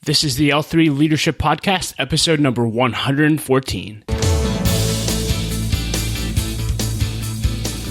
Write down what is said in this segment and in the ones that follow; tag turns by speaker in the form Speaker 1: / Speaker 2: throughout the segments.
Speaker 1: This is the L3 Leadership Podcast, episode number 114.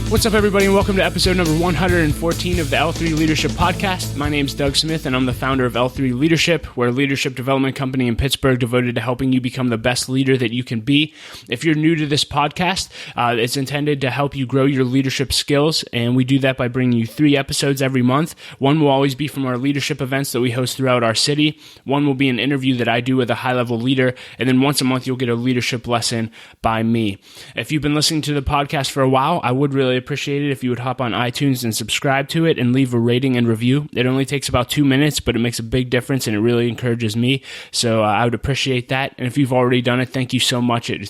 Speaker 1: What's up, everybody, and welcome to episode number 114 of the L3 Leadership Podcast. My name's Doug Smith, and I'm the founder of L3 Leadership. We're a leadership development company in Pittsburgh devoted to helping you become the best leader that you can be. If you're new to this podcast, it's intended to help you grow your leadership skills, and we do that by bringing you 3 episodes every month. One will always be from our leadership events that we host throughout our city. One will be an interview that I do with a high-level leader, and then once a month you'll get a leadership lesson by me. If you've been listening to the podcast for a while, I would really appreciate it if you would hop on iTunes and subscribe to it and leave a rating and review. It only takes about 2 minutes, but it makes a big difference and it really encourages me. So I would appreciate that. And if you've already done it, thank you so much. It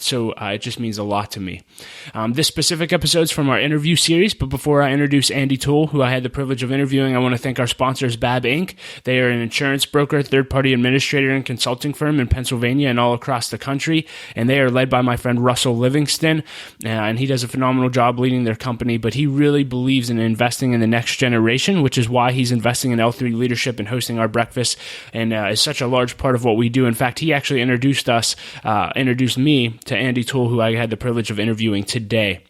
Speaker 1: just means a lot to me. This specific episode is from our interview series, but before I introduce Andy Toole, who I had the privilege of interviewing, I want to thank our sponsors, BAB Inc. They are an insurance broker, third-party administrator, and consulting firm in Pennsylvania and all across the country. And they are led by my friend Russell Livingston, and he does a phenomenal job leading their company, but he really believes in investing in the next generation, which is why he's investing in L3 Leadership and hosting our breakfast, and is such a large part of what we do. In fact, he actually introduced me to Andy Toole, who I had the privilege of interviewing today.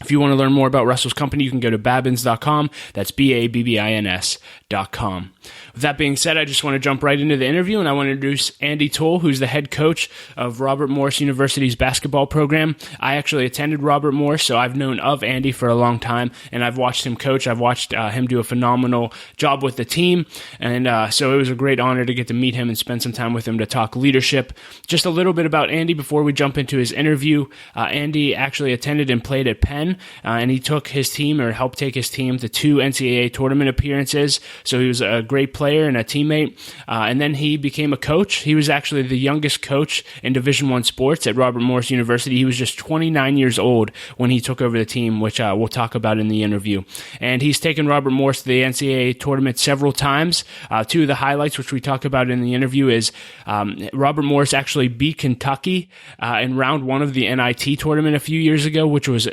Speaker 1: If you want to learn more about Russell's company, you can go to babbins.com. That's BABBINS.com. With that being said, I just want to jump right into the interview, and I want to introduce Andy Toole, who's the head coach of Robert Morris University's basketball program. I actually attended Robert Morris, so I've known of Andy for a long time, and I've watched him coach. I've watched him do a phenomenal job with the team, and so it was a great honor to get to meet him and spend some time with him to talk leadership. Just a little bit about Andy before we jump into his interview. Andy actually attended and played at Penn, and he took his team, or helped take his team, to 2 NCAA Tournament appearances, so he was a great player and a teammate, and then he became a coach. He was actually the youngest coach in Division I sports at Robert Morris University. He was just 29 years old when he took over the team, which we'll talk about in the interview. And he's taken Robert Morris to the NCAA Tournament several times. 2 of the highlights, which we talk about in the interview, is Robert Morris actually beat Kentucky in round 1 of the NIT Tournament a few years ago, which was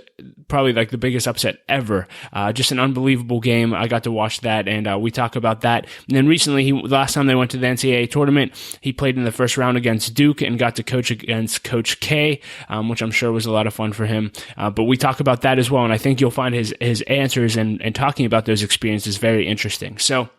Speaker 1: probably like the biggest upset ever. Just an unbelievable game. I got to watch that, and we talk about that. And then recently, last time they went to the NCAA Tournament, he played in the first round against Duke and got to coach against Coach K, which I'm sure was a lot of fun for him. But we talk about that as well, and I think you'll find his answers and talking about those experiences very interesting. So,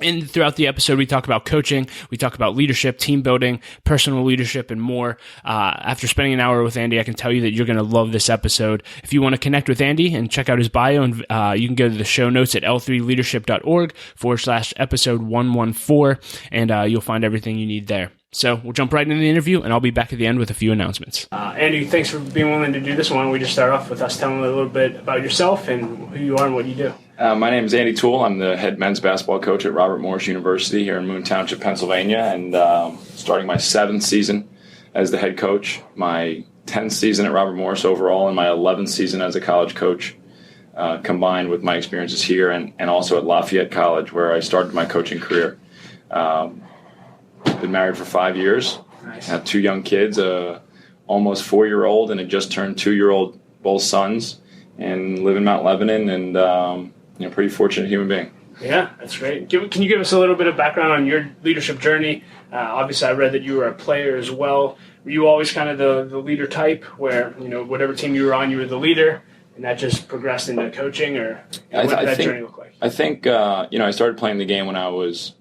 Speaker 1: throughout the episode, we talk about coaching, we talk about leadership, team building, personal leadership, and more. After spending an hour with Andy, I can tell you that you're going to love this episode. If you want to connect with Andy and check out his bio, and you can go to the show notes at l3leadership.org/episode 114, and you'll find everything you need there. So we'll jump right into the interview, and I'll be back at the end with a few announcements. Andy, thanks for being willing to do this. Why don't we just start off with us telling a little bit about yourself and who you are and what you do.
Speaker 2: My name is Andy Toole. I'm the head men's basketball coach at Robert Morris University here in Moon Township, Pennsylvania, and starting my 7th season as the head coach, my 10th season at Robert Morris overall, and my 11th season as a college coach, combined with my experiences here and also at Lafayette College, where I started my coaching career. Been married for 5 years.
Speaker 1: Nice.
Speaker 2: Have 2 young kids, almost 4-year-old and a just turned 2-year-old, both sons, and live in Mount Lebanon, and pretty fortunate human being.
Speaker 1: Yeah, that's great. Can you give us a little bit of background on your leadership journey? Obviously, I read that you were a player as well. Were you always kind of the leader type, where whatever team you were on, you were the leader, and that just progressed into coaching, or what did that journey look like?
Speaker 2: I think I started playing the game when I was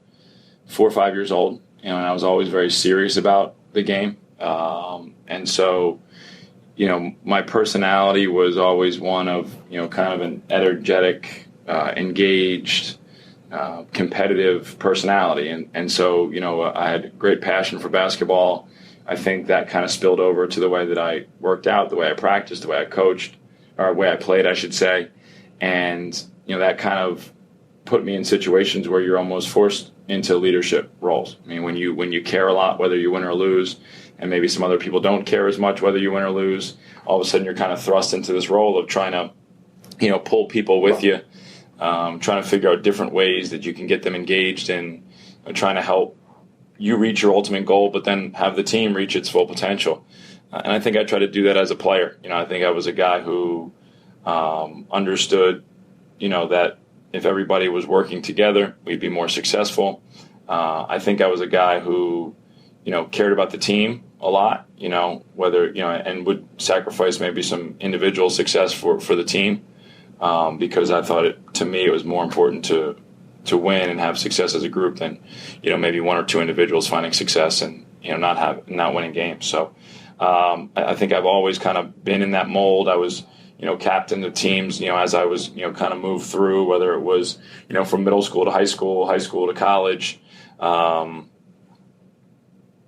Speaker 2: 4 or 5 years old, and I was always very serious about the game, and so my personality was always one of kind of an energetic, engaged, competitive personality, and so I had a great passion for basketball. I think that kind of spilled over to the way that I worked out, the way I practiced, the way I coached, or the way I played, I should say, and that kind of put me in situations where you're almost forced into leadership roles. I mean, when you care a lot, whether you win or lose, and maybe some other people don't care as much whether you win or lose, all of a sudden you're kind of thrust into this role of trying to, pull people with you, trying to figure out different ways that you can get them engaged in, trying to help you reach your ultimate goal, but then have the team reach its full potential. And I think I tried to do that as a player. I think I was a guy who understood, that if everybody was working together, we'd be more successful. I think I was a guy who, cared about the team a lot, whether, and would sacrifice maybe some individual success for the team, because I thought to me it was more important to win and have success as a group than, maybe one or two individuals finding success and, not winning games. So I think I've always kind of been in that mold. I was, captain of teams, as I was, kind of moved through, whether it was, from middle school to high school to college. And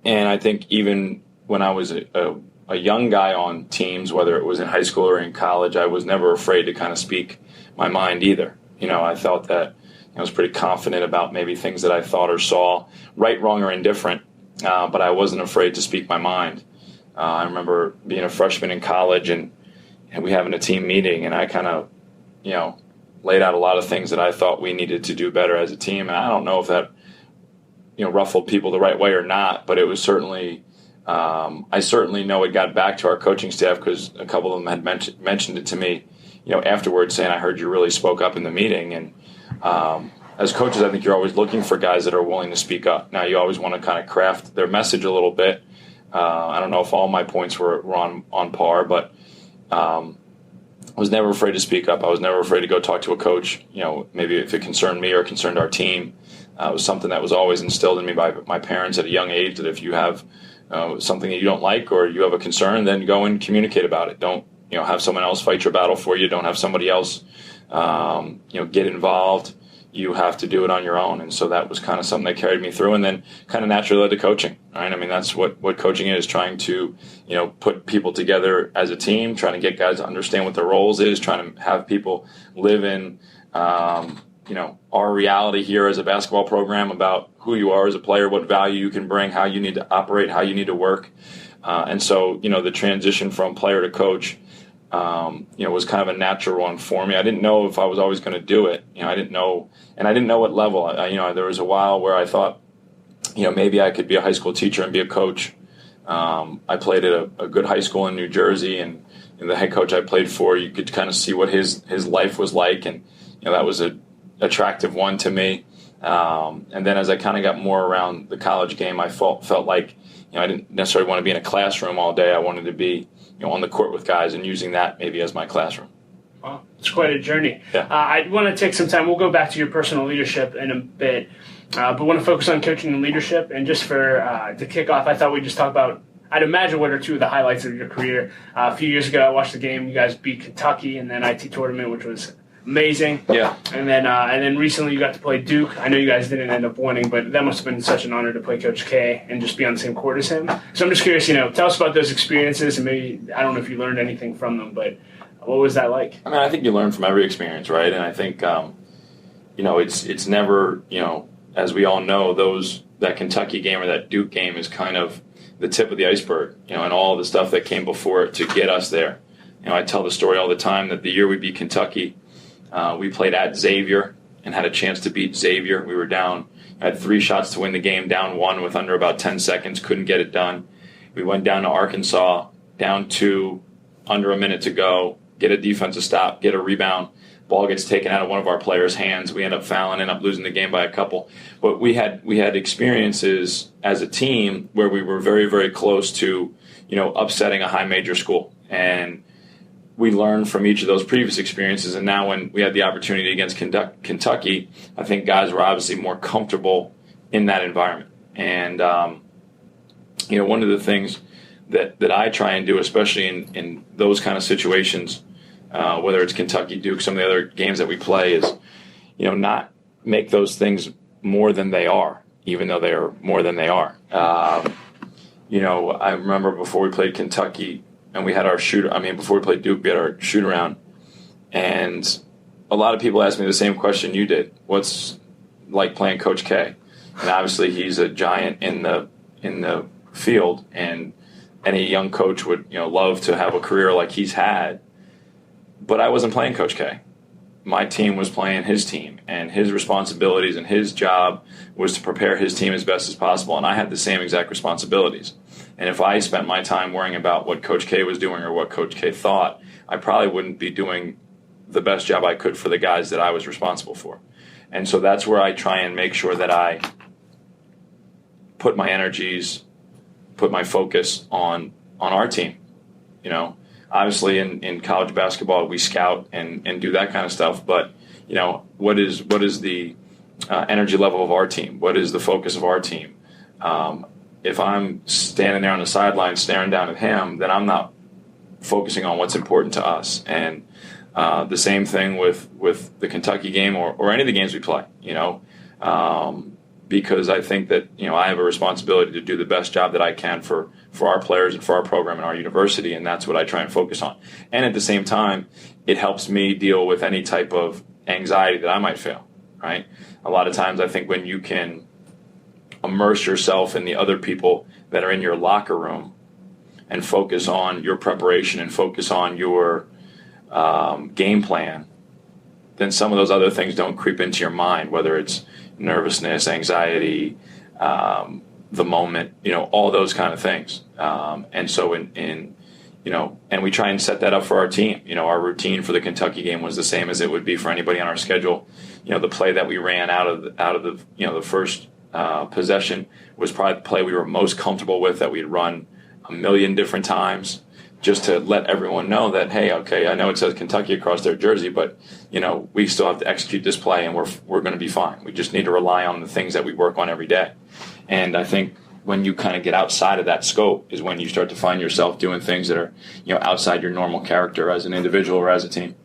Speaker 2: I think even when I was a young guy on teams, whether it was in high school or in college, I was never afraid to kind of speak my mind either. I felt that I was pretty confident about maybe things that I thought or saw, right, wrong, or indifferent, but I wasn't afraid to speak my mind. I remember being a freshman in college and we having a team meeting, and I kind of, laid out a lot of things that I thought we needed to do better as a team. And I don't know if that, ruffled people the right way or not, but it was certainly, I certainly know it got back to our coaching staff because a couple of them had mentioned it to me, afterwards, saying, I heard you really spoke up in the meeting. And as coaches, I think you're always looking for guys that are willing to speak up. Now, you always want to kind of craft their message a little bit. I don't know if all my points were on par, but I was never afraid to speak up. I was never afraid to go talk to a coach, maybe if it concerned me or concerned our team. It was something that was always instilled in me by my parents at a young age, that if you have something that you don't like or you have a concern, then go and communicate about it. Don't, have someone else fight your battle for you. Don't have somebody else, get involved. You have to do it on your own. And so that was kind of something that carried me through, and then kind of naturally led to coaching, right? I mean, that's what coaching is, trying to, put people together as a team, trying to get guys to understand what their roles is, trying to have people live in, our reality here as a basketball program about who you are as a player, what value you can bring, how you need to operate, how you need to work. And so, the transition from player to coach, was kind of a natural one for me. I didn't know if I was always going to do it. I didn't know, and I didn't know what level. There was a while where I thought, maybe I could be a high school teacher and be a coach. I played at a good high school in New Jersey, and the head coach I played for, you could kind of see what his life was like, and that was a attractive one to me. And then as I kind of got more around the college game, I felt like I didn't necessarily want to be in a classroom all day. I wanted to be on the court with guys and using that maybe as my classroom.
Speaker 1: Wow, it's quite a journey.
Speaker 2: Yeah.
Speaker 1: I want to take some time. We'll go back to your personal leadership in a bit, but want to focus on coaching and leadership. And just for to kick off, I thought we'd just talk about, I'd imagine, one or two of the highlights of your career. A few years ago, I watched the game. You guys beat Kentucky in the NEC Tournament, which was amazing.
Speaker 2: Yeah.
Speaker 1: And then recently you got to play Duke. I know you guys didn't end up winning, but that must have been such an honor to play Coach K and just be on the same court as him. So I'm just curious, tell us about those experiences, and maybe, I don't know if you learned anything from them, but what was that like?
Speaker 2: I mean, I think you learn from every experience, right? And I think, it's never, as we all know, that Kentucky game or that Duke game is kind of the tip of the iceberg, and all the stuff that came before it to get us there. I tell the story all the time that the year we beat Kentucky, we played at Xavier and had a chance to beat Xavier. We were down, had 3 shots to win the game, down 1 with under about 10 seconds, couldn't get it done. We went down to Arkansas, down 2, under a minute to go, get a defensive stop, get a rebound. Ball gets taken out of one of our players' hands. We end up fouling, end up losing the game by a couple. But we had experiences as a team where we were very, very close to, upsetting a high major school. And we learned from each of those previous experiences, and now when we had the opportunity against Kentucky, I think guys were obviously more comfortable in that environment. And, one of the things that I try and do, especially in those kind of situations, whether it's Kentucky, Duke, some of the other games that we play, is, not make those things more than they are, even though they are more than they are. I remember before we played Kentucky, and we had our before we played Duke, we had our shoot around. And a lot of people asked me the same question you did. What's like playing Coach K? And obviously he's a giant in the field, and any young coach would, love to have a career like he's had. But I wasn't playing Coach K. My team was playing his team, and his responsibilities and his job was to prepare his team as best as possible. And I had the same exact responsibilities. And if I spent my time worrying about what Coach K was doing or what Coach K thought, I probably wouldn't be doing the best job I could for the guys that I was responsible for. And so that's where I try and make sure that I put my energies, put my focus on our team. You know, obviously in college basketball we scout and do that kind of stuff, but you know, what is the energy level of our team? What is the focus of our team? If I'm standing there on the sideline staring down at him, then I'm not focusing on what's important to us. And the same thing with the Kentucky game or any of the games we play, you know, because I think that, you know, I have a responsibility to do the best job that I can for our players and for our program and our university, and that's what I try and focus on. And at the same time, it helps me deal with any type of anxiety that I might feel, right? A lot of times I think when you can immerse yourself in the other people that are in your locker room and focus on your preparation and focus on your game plan, then some of those other things don't creep into your mind, whether it's nervousness, anxiety, the moment, you know, all those kind of things. And so you know, and we try and set that up for our team. You know, our routine for the Kentucky game was the same as it would be for anybody on our schedule. You know, the play that we ran out of the you know, the first possession was probably the play we were most comfortable with, that we'd run a million different times, just to let everyone know that, hey, okay, I know it says Kentucky across their jersey, but you know, we still have to execute this play, and we're going to be fine. We just need to rely on the things that we work on every day. And I think when you kind of get outside of that scope is when you start to find yourself doing things that are, you know, outside your normal character as an individual or as a team.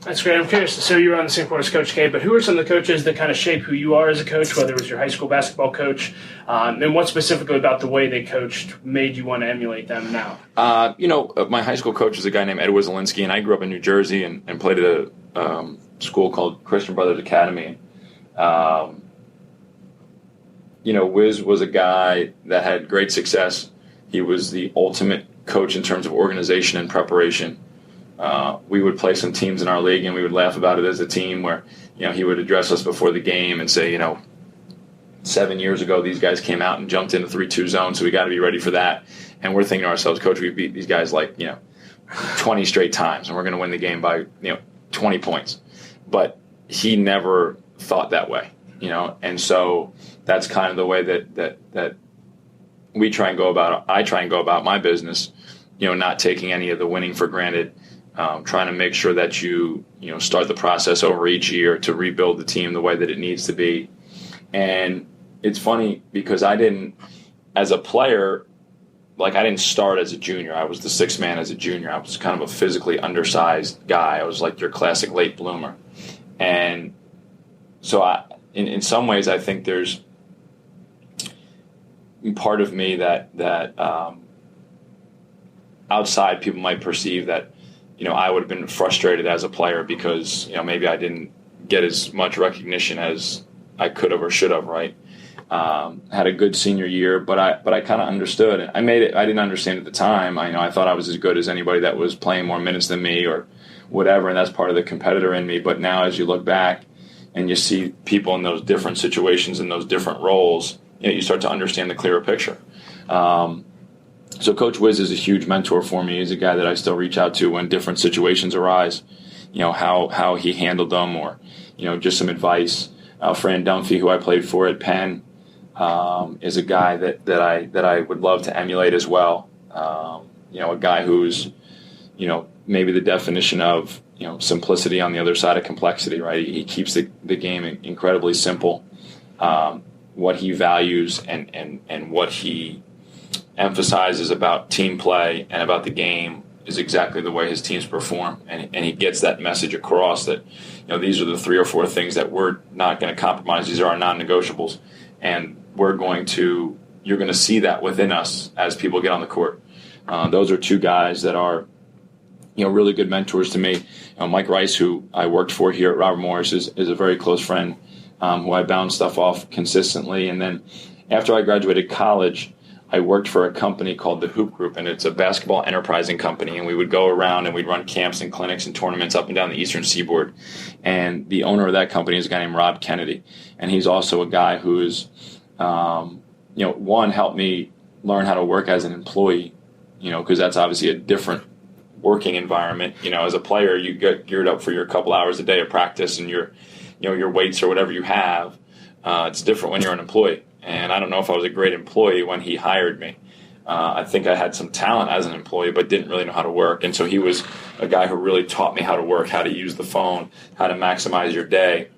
Speaker 1: That's great. I'm curious. So you were on the same court as Coach K, but who are some of the coaches that kind of shape who you are as a coach, whether it was your high school basketball coach, and what specifically about the way they coached made you want to emulate them now?
Speaker 2: You know, my high school coach is a guy named Edward Zielinski, and I grew up in New Jersey and played at a school called Christian Brothers Academy. You know, Wiz was a guy that had great success. He was the ultimate coach in terms of organization and preparation. We would play some teams in our league, and we would laugh about it as a team where, you know, he would address us before the game and say, you know, 7 years ago these guys came out and jumped in the 3-2 zone, so we got to be ready for that. And we're thinking to ourselves, Coach, we beat these guys like, you know, 20 straight times, and we're going to win the game by, you know, 20 points. But he never thought that way, you know, and so that's kind of the way that we try and go about. I try and go about my business, you know, not taking any of the winning for granted. Trying to make sure that you know, start the process over each year to rebuild the team the way that it needs to be. And it's funny because I didn't, as a player, like I didn't start as a junior. I was the sixth man as a junior. I was kind of a physically undersized guy. I was like your classic late bloomer. And so in some ways, I think there's part of me that outside people might perceive that, you know, I would have been frustrated as a player because, you know, maybe I didn't get as much recognition as I could have or should have, right? Had a good senior year, but I kind of understood it. I didn't understand at the time. I thought I was as good as anybody that was playing more minutes than me or whatever, and that's part of the competitor in me. But now as you look back and you see people in those different situations and those different roles, you know, you start to understand the clearer picture. So Coach Wiz is a huge mentor for me. He's a guy that I still reach out to when different situations arise, you know, how he handled them, or, you know, just some advice. Fran Dunphy, who I played for at Penn, is a guy that I would love to emulate as well. You know, a guy who's, you know, maybe the definition of, you know, simplicity on the other side of complexity, right? He keeps the game incredibly simple. What he values and what he emphasizes about team play and about the game is exactly the way his teams perform, and he gets that message across that, you know, these are the 3 or 4 things that we're not going to compromise. These are our non-negotiables, and you're going to see that within us as people get on the court. Those are 2 guys that are, you know, really good mentors to me. You know, Mike Rice, who I worked for here at Robert Morris, is a very close friend who I bounce stuff off consistently. And then after I graduated college, I worked for a company called the Hoop Group, and it's a basketball enterprising company, and we would go around and we'd run camps and clinics and tournaments up and down the Eastern Seaboard. And the owner of that company is a guy named Rob Kennedy, and he's also a guy who's, you know, one, helped me learn how to work as an employee, you know, because that's obviously a different working environment. You know, as a player, you get geared up for your couple hours a day of practice and your weights or whatever you have. It's different when you're an employee. And I don't know if I was a great employee when he hired me. I think I had some talent as an employee, but didn't really know how to work. And so he was a guy who really taught me how to work, how to use the phone, how to maximize your day,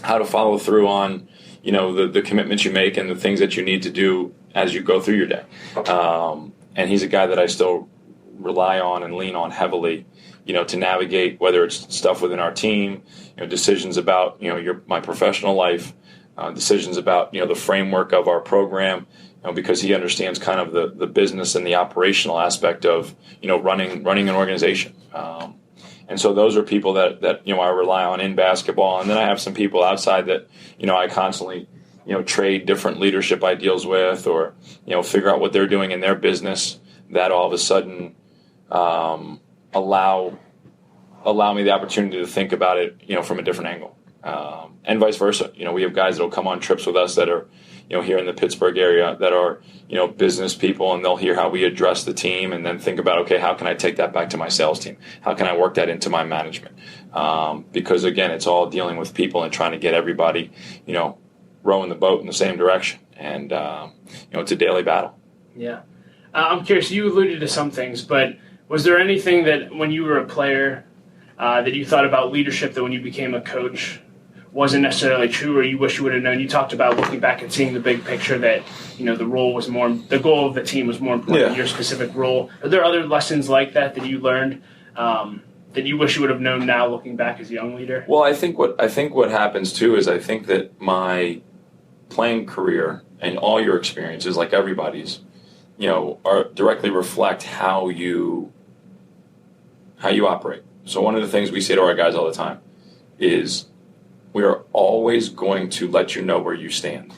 Speaker 2: how to follow through on, the commitments you make and the things that you need to do as you go through your day. And he's a guy that I still rely on and lean on heavily, to navigate whether it's stuff within our team, decisions about, my professional life, decisions about, the framework of our program, because he understands kind of the business and the operational aspect of, running an organization. And so those are people that I rely on in basketball. And then I have some people outside that, I constantly, trade different leadership ideals with, or, figure out what they're doing in their business that all of a sudden allow me the opportunity to think about it, from a different angle. And vice versa. We have guys that will come on trips with us that are, here in the Pittsburgh area that are, business people, and they'll hear how we address the team and then think about, okay, how can I take that back to my sales team? How can I work that into my management? Because again, it's all dealing with people and trying to get everybody, rowing the boat in the same direction. And, it's a daily battle.
Speaker 1: Yeah. I'm curious, you alluded to some things, but was there anything that when you were a player that you thought about leadership that when you became a coach wasn't necessarily true, or you wish you would have known? You talked about looking back and seeing the big picture, that the goal of the team was more important than your specific role. Are there other lessons like that you learned that you wish you would have known now, looking back as a young leader?
Speaker 2: Well, I think what happens too is I think that my playing career and all your experiences, like everybody's, are directly reflect how you operate. So one of the things we say to our guys all the time is, we are always going to let you know where you stand.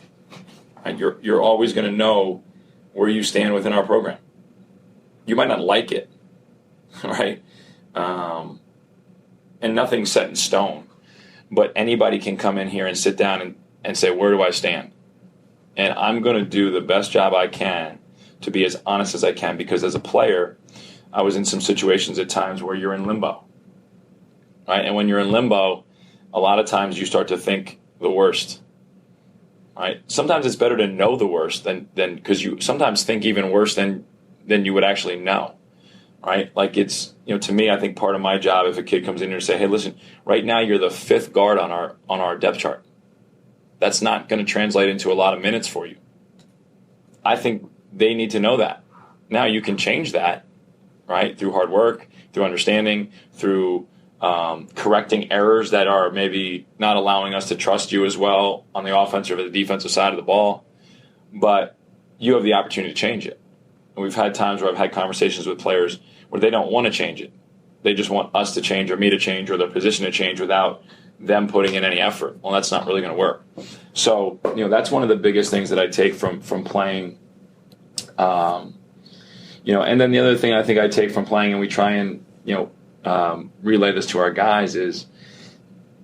Speaker 2: And you're always going to know where you stand within our program. You might not like it, right? And nothing's set in stone. But anybody can come in here and sit down and say, where do I stand? And I'm going to do the best job I can to be as honest as I can, because as a player, I was in some situations at times where you're in limbo, right? And when you're in limbo, a lot of times you start to think the worst, right? Sometimes it's better to know the worst than because you sometimes think even worse than you would actually know, right? Like it's, to me, I think part of my job, if a kid comes in here and say, hey, listen, right now you're the fifth guard on our depth chart. That's not going to translate into a lot of minutes for you. I think they need to know that. Now you can change that, right? Through hard work, through understanding, through correcting errors that are maybe not allowing us to trust you as well on the offensive or the defensive side of the ball. But you have the opportunity to change it. And we've had times where I've had conversations with players where they don't want to change it. They just want us to change, or me to change, or their position to change without them putting in any effort. Well, that's not really going to work. So, that's one of the biggest things that I take from playing. And then the other thing I think I take from playing, and we try and, relay this to our guys, is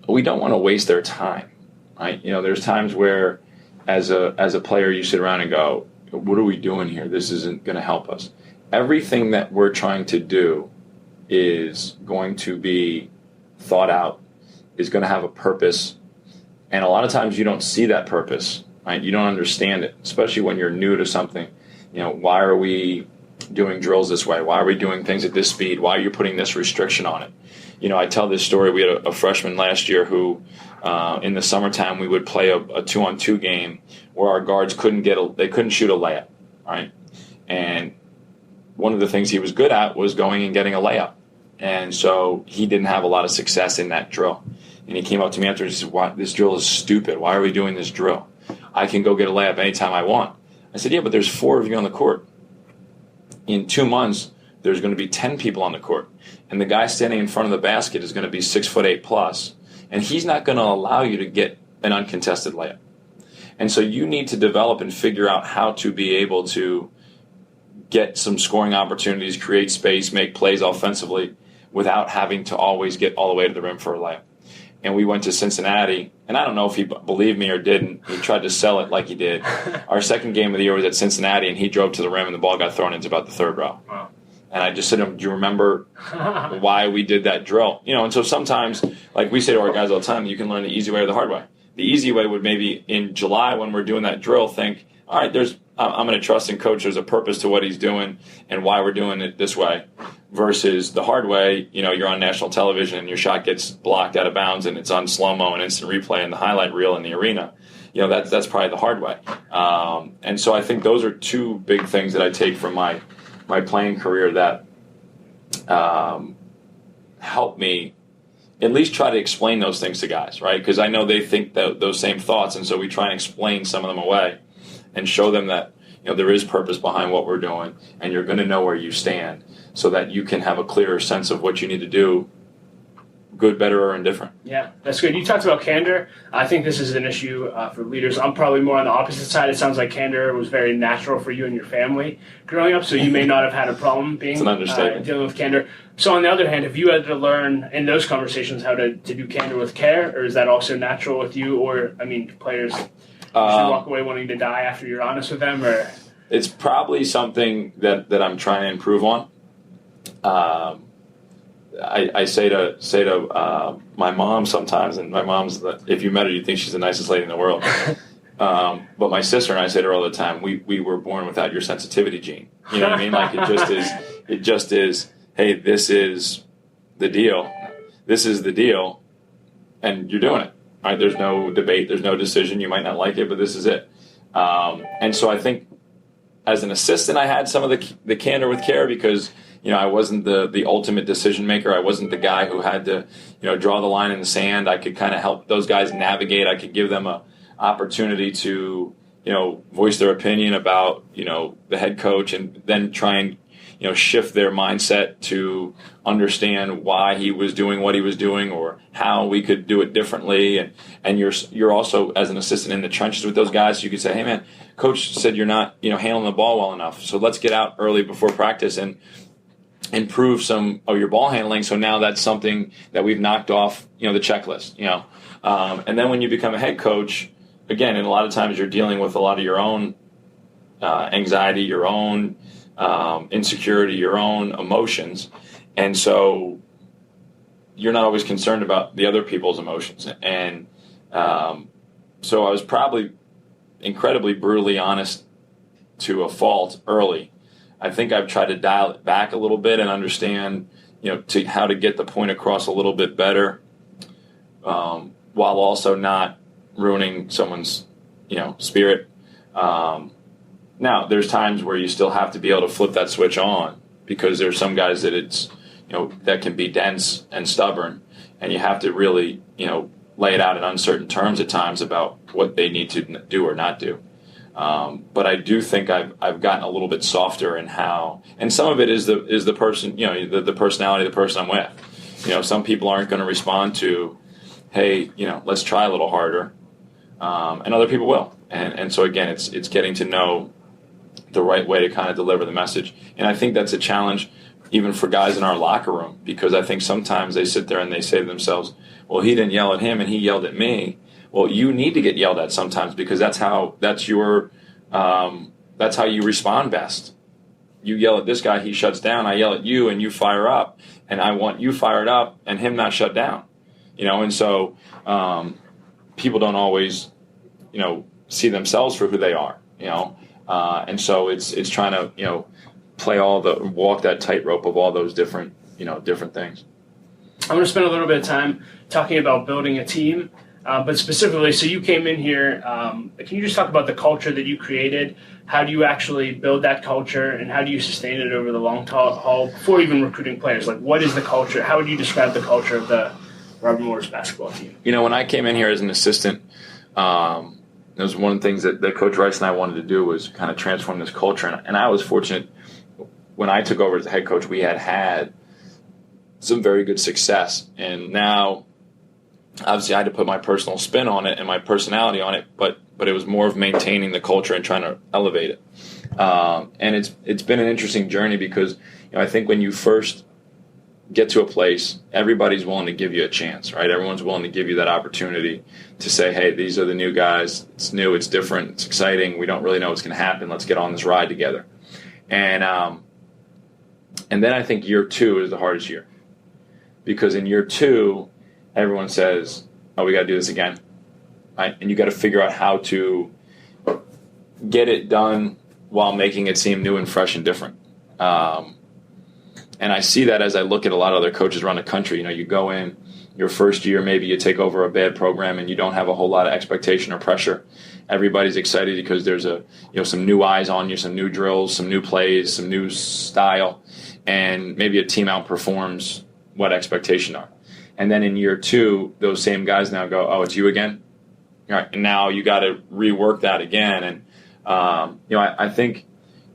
Speaker 2: we don't want to waste their time, right? There's times where as a player you sit around and go, what are we doing here? This isn't going to help us. Everything that we're trying to do is going to be thought out, is going to have a purpose, and a lot of times you don't see that purpose, right? You don't understand it, especially when you're new to something. Why are we doing drills this way? Why are we doing things at this speed? Why are you putting this restriction on it? I tell this story. We had a freshman last year who, in the summertime, we would play a 2-on-2 game where our guards couldn't shoot a layup, right? And one of the things he was good at was going and getting a layup. And so he didn't have a lot of success in that drill. And he came up to me after and said, this drill is stupid. Why are we doing this drill? I can go get a layup anytime I want. I said, yeah, but there's 4 of you on the court. In 2 months, there's going to be 10 people on the court. And the guy standing in front of the basket is going to be 6'8" plus. And he's not going to allow you to get an uncontested layup. And so you need to develop and figure out how to be able to get some scoring opportunities, create space, make plays offensively without having to always get all the way to the rim for a layup. And we went to Cincinnati, and I don't know if he believed me or didn't. He tried to sell it like he did. Our second game of the year was at Cincinnati, and he drove to the rim, and the ball got thrown into about the third row. Wow. And I just said to him, do you remember why we did that drill? And so sometimes, like we say to our guys all the time, you can learn the easy way or the hard way. the easy way would maybe in July when we're doing that drill think, all right, I'm going to trust in coach. There's a purpose to what he's doing and why we're doing it this way. Versus the hard way, you're on national television and your shot gets blocked out of bounds and it's on slow-mo and instant replay and the highlight reel in the arena. That's probably the hard way. And so I think those are two big things that I take from my playing career that help me at least try to explain those things to guys, right? Because I know they think those same thoughts, and so we try and explain some of them away and show them that there is purpose behind what we're doing, and you're going to know where you stand so that you can have a clearer sense of what you need to do, good, better, or indifferent.
Speaker 1: Yeah, that's good. You talked about candor. I think this is an issue for leaders. I'm probably more on the opposite side. It sounds like candor was very natural for you and your family growing up, so you may not have had a problem being
Speaker 2: it's an understatement.
Speaker 1: Dealing with candor. So on the other hand, have you had to learn in those conversations how to do candor with care, or is that also natural with you? Or, players usually walk away wanting to die after you're honest with them? Or
Speaker 2: it's probably something that I'm trying to improve on. I say to my mom sometimes, and my mom's, if you met her, you'd think she's the nicest lady in the world. But my sister and I say to her all the time, we were born without your sensitivity gene. You know what I mean? Like it just is, hey, this is the deal. This is the deal. And you're doing it. Right? There's no debate. There's no decision. You might not like it, but this is it. And so I think as an assistant, I had some of the candor with care because, I wasn't the ultimate decision maker. I wasn't the guy who had to, draw the line in the sand. I could kind of help those guys navigate. I could give them a opportunity to, voice their opinion about, the head coach and then try and, shift their mindset to understand why he was doing what he was doing or how we could do it differently. And you're also, as an assistant, in the trenches with those guys. So you could say, hey, man, coach said you're not, handling the ball well enough. So let's get out early before practice and improve some of your ball handling. So now that's something that we've knocked off, the checklist, and then when you become a head coach, again, and a lot of times you're dealing with a lot of your own anxiety, your own insecurity, your own emotions. And so you're not always concerned about the other people's emotions. And so I was probably incredibly brutally honest to a fault early. I think I've tried to dial it back a little bit and understand, to how to get the point across a little bit better, while also not ruining someone's, spirit. Now, there's times where you still have to be able to flip that switch on because there's some guys that it's, that can be dense and stubborn, and you have to really, lay it out in uncertain terms at times about what they need to do or not do. But I do think I've gotten a little bit softer in how, and some of it is the person, the personality of the person I'm with. Some people aren't going to respond to, hey, let's try a little harder, and other people will. And so again, it's getting to know the right way to kind of deliver the message. And I think that's a challenge even for guys in our locker room, because I think sometimes they sit there and they say to themselves, well, he didn't yell at him and he yelled at me. Well, you need to get yelled at sometimes because that's how you respond best. You yell at this guy, he shuts down. I yell at you and you fire up, and I want you fired up and him not shut down. And so people don't always, see themselves for who they are. And so it's trying to walk that tightrope of all those different things.
Speaker 1: I'm going to spend a little bit of time talking about building a team. But specifically, so you came in here, can you just talk about the culture that you created? How do you actually build that culture, and how do you sustain it over the long haul before even recruiting players? Like, what is the culture? How would you describe the culture of the Robert Morris basketball team?
Speaker 2: When I came in here as an assistant, it was one of the things that Coach Rice and I wanted to do was kind of transform this culture. And I was fortunate when I took over as the head coach, we had some very good success. And now, obviously, I had to put my personal spin on it and my personality on it, but it was more of maintaining the culture and trying to elevate it. And it's been an interesting journey because I think when you first get to a place, everybody's willing to give you a chance, right? Everyone's willing to give you that opportunity to say, hey, these are the new guys. It's new, it's different, it's exciting. We don't really know what's going to happen. Let's get on this ride together. And then I think year 2 is the hardest year, because in year 2, everyone says, oh, we got to do this again. right? And you got to figure out how to get it done while making it seem new and fresh and different. And I see that as I look at a lot of other coaches around the country. You know, you go in your first year, maybe you take over a bad program and you don't have a whole lot of expectation or pressure. Everybody's excited because there's some new eyes on you, some new drills, some new plays, some new style, and maybe a team outperforms what expectation are. And then in year 2, those same guys now go, oh, it's you again? All right, and now you got to rework that again. And I think